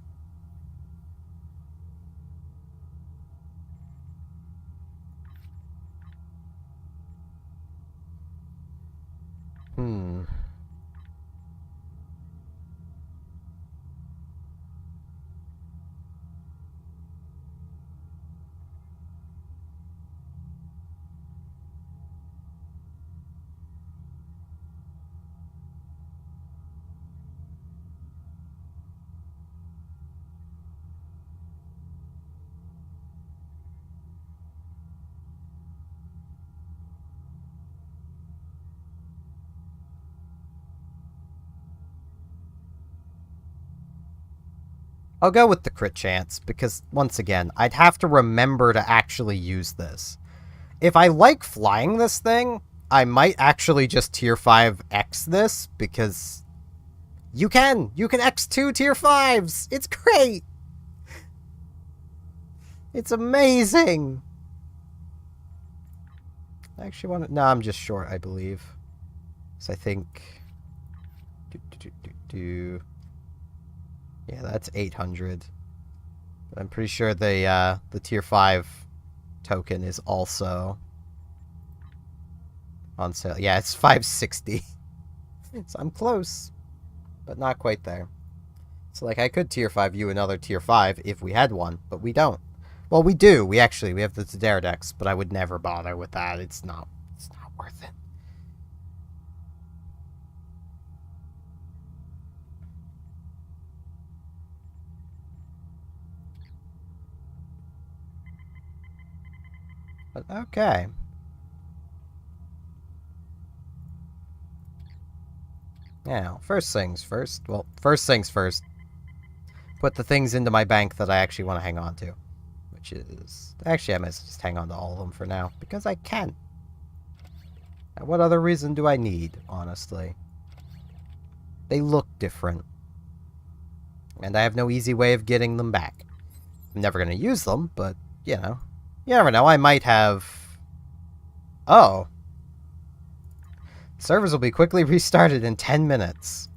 I'll go with the crit chance, because, once again, I'd have to remember to actually use this. If I like flying this thing, I might actually just tier 5x this, because you can X2 tier 5s! It's great! It's amazing! I actually want to... No, I'm just short, I believe. So I think... Yeah, that's 800. But I'm pretty sure the tier 5 token is also on sale. Yeah, it's 560. So I'm close, but not quite there. So, like, I could tier 5 you another tier 5 if we had one, but we don't. Well, we do. We have the Tadare decks, but I would never bother with that. It's not worth it. But okay. Now, first things first. Well, first things first. Put the things into my bank that I actually want to hang on to. Which is... Actually, I might just hang on to all of them for now. Because I can. Now, what other reason do I need, honestly? They look different. And I have no easy way of getting them back. I'm never going to use them, but, you know. You never know, I might have... Oh. Servers will be quickly restarted in 10 minutes.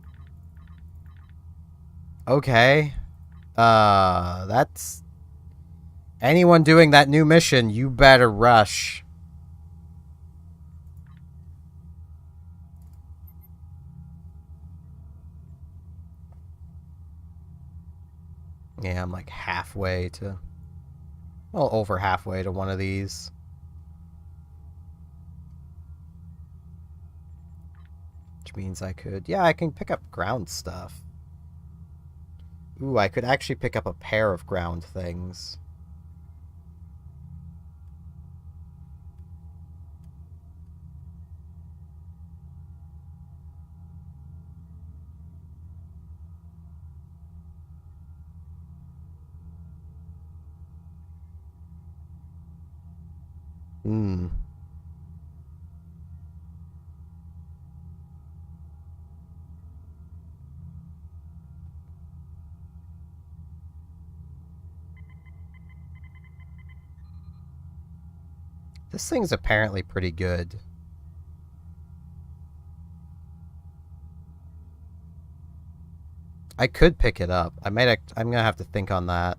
Okay. That's... Anyone doing that new mission, you better rush. Yeah, I'm like halfway to... Well, over halfway to one of these. Which means I could... Yeah, I can pick up ground stuff. Ooh, I could actually pick up a pair of ground things. Hmm. This thing's apparently pretty good. I could pick it up. I'm gonna have to think on that.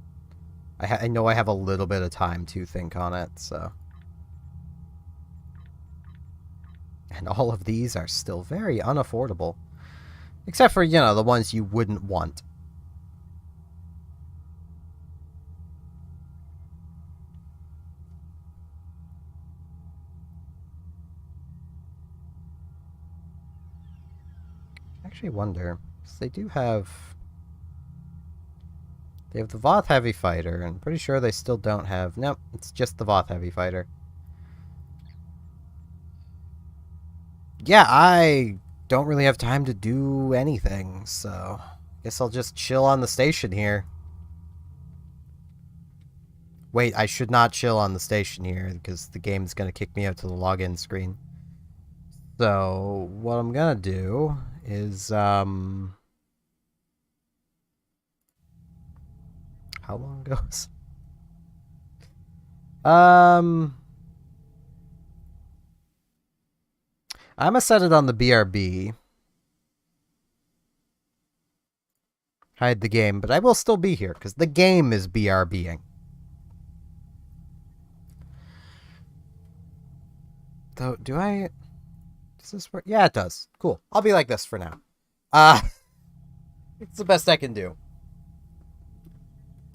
I know I have a little bit of time to think on it, so... And all of these are still very unaffordable. Except for, you know, the ones you wouldn't want. I actually wonder, because they do have... They have the Voth Heavy Fighter, and I'm pretty sure they still don't have... Nope, it's just the Voth Heavy Fighter. Yeah, I don't really have time to do anything, so... Guess I'll just chill on the station here. Wait, I should not chill on the station here, because the game's gonna kick me out to the login screen. So, what I'm gonna do is, How long goes? I'm gonna set it on the BRB. Hide the game, but I will still be here, because the game is BRBing. Though, do I... Does this work? Yeah, it does. Cool. I'll be like this for now. It's the best I can do.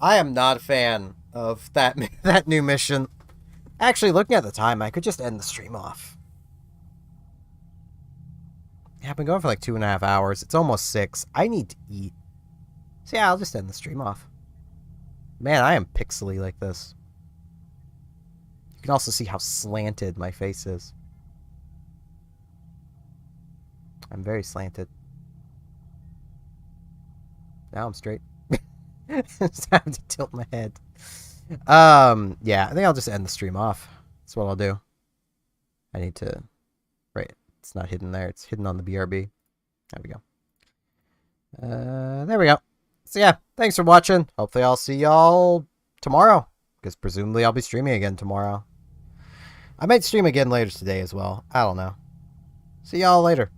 I am not a fan of that new mission. Actually, looking at the time, I could just end the stream off. Yeah, I've been going for like 2.5 hours. It's almost 6. I need to eat. So yeah, I'll just end the stream off. Man, I am pixely like this. You can also see how slanted my face is. I'm very slanted. Now I'm straight. Just have to tilt my head. Yeah, I think I'll just end the stream off. That's what I'll do. I need to... Right, it's not hidden there. It's hidden on the BRB. There we go. There we go. So yeah, thanks for watching. Hopefully I'll see y'all tomorrow. Because presumably I'll be streaming again tomorrow. I might stream again later today as well. I don't know. See y'all later.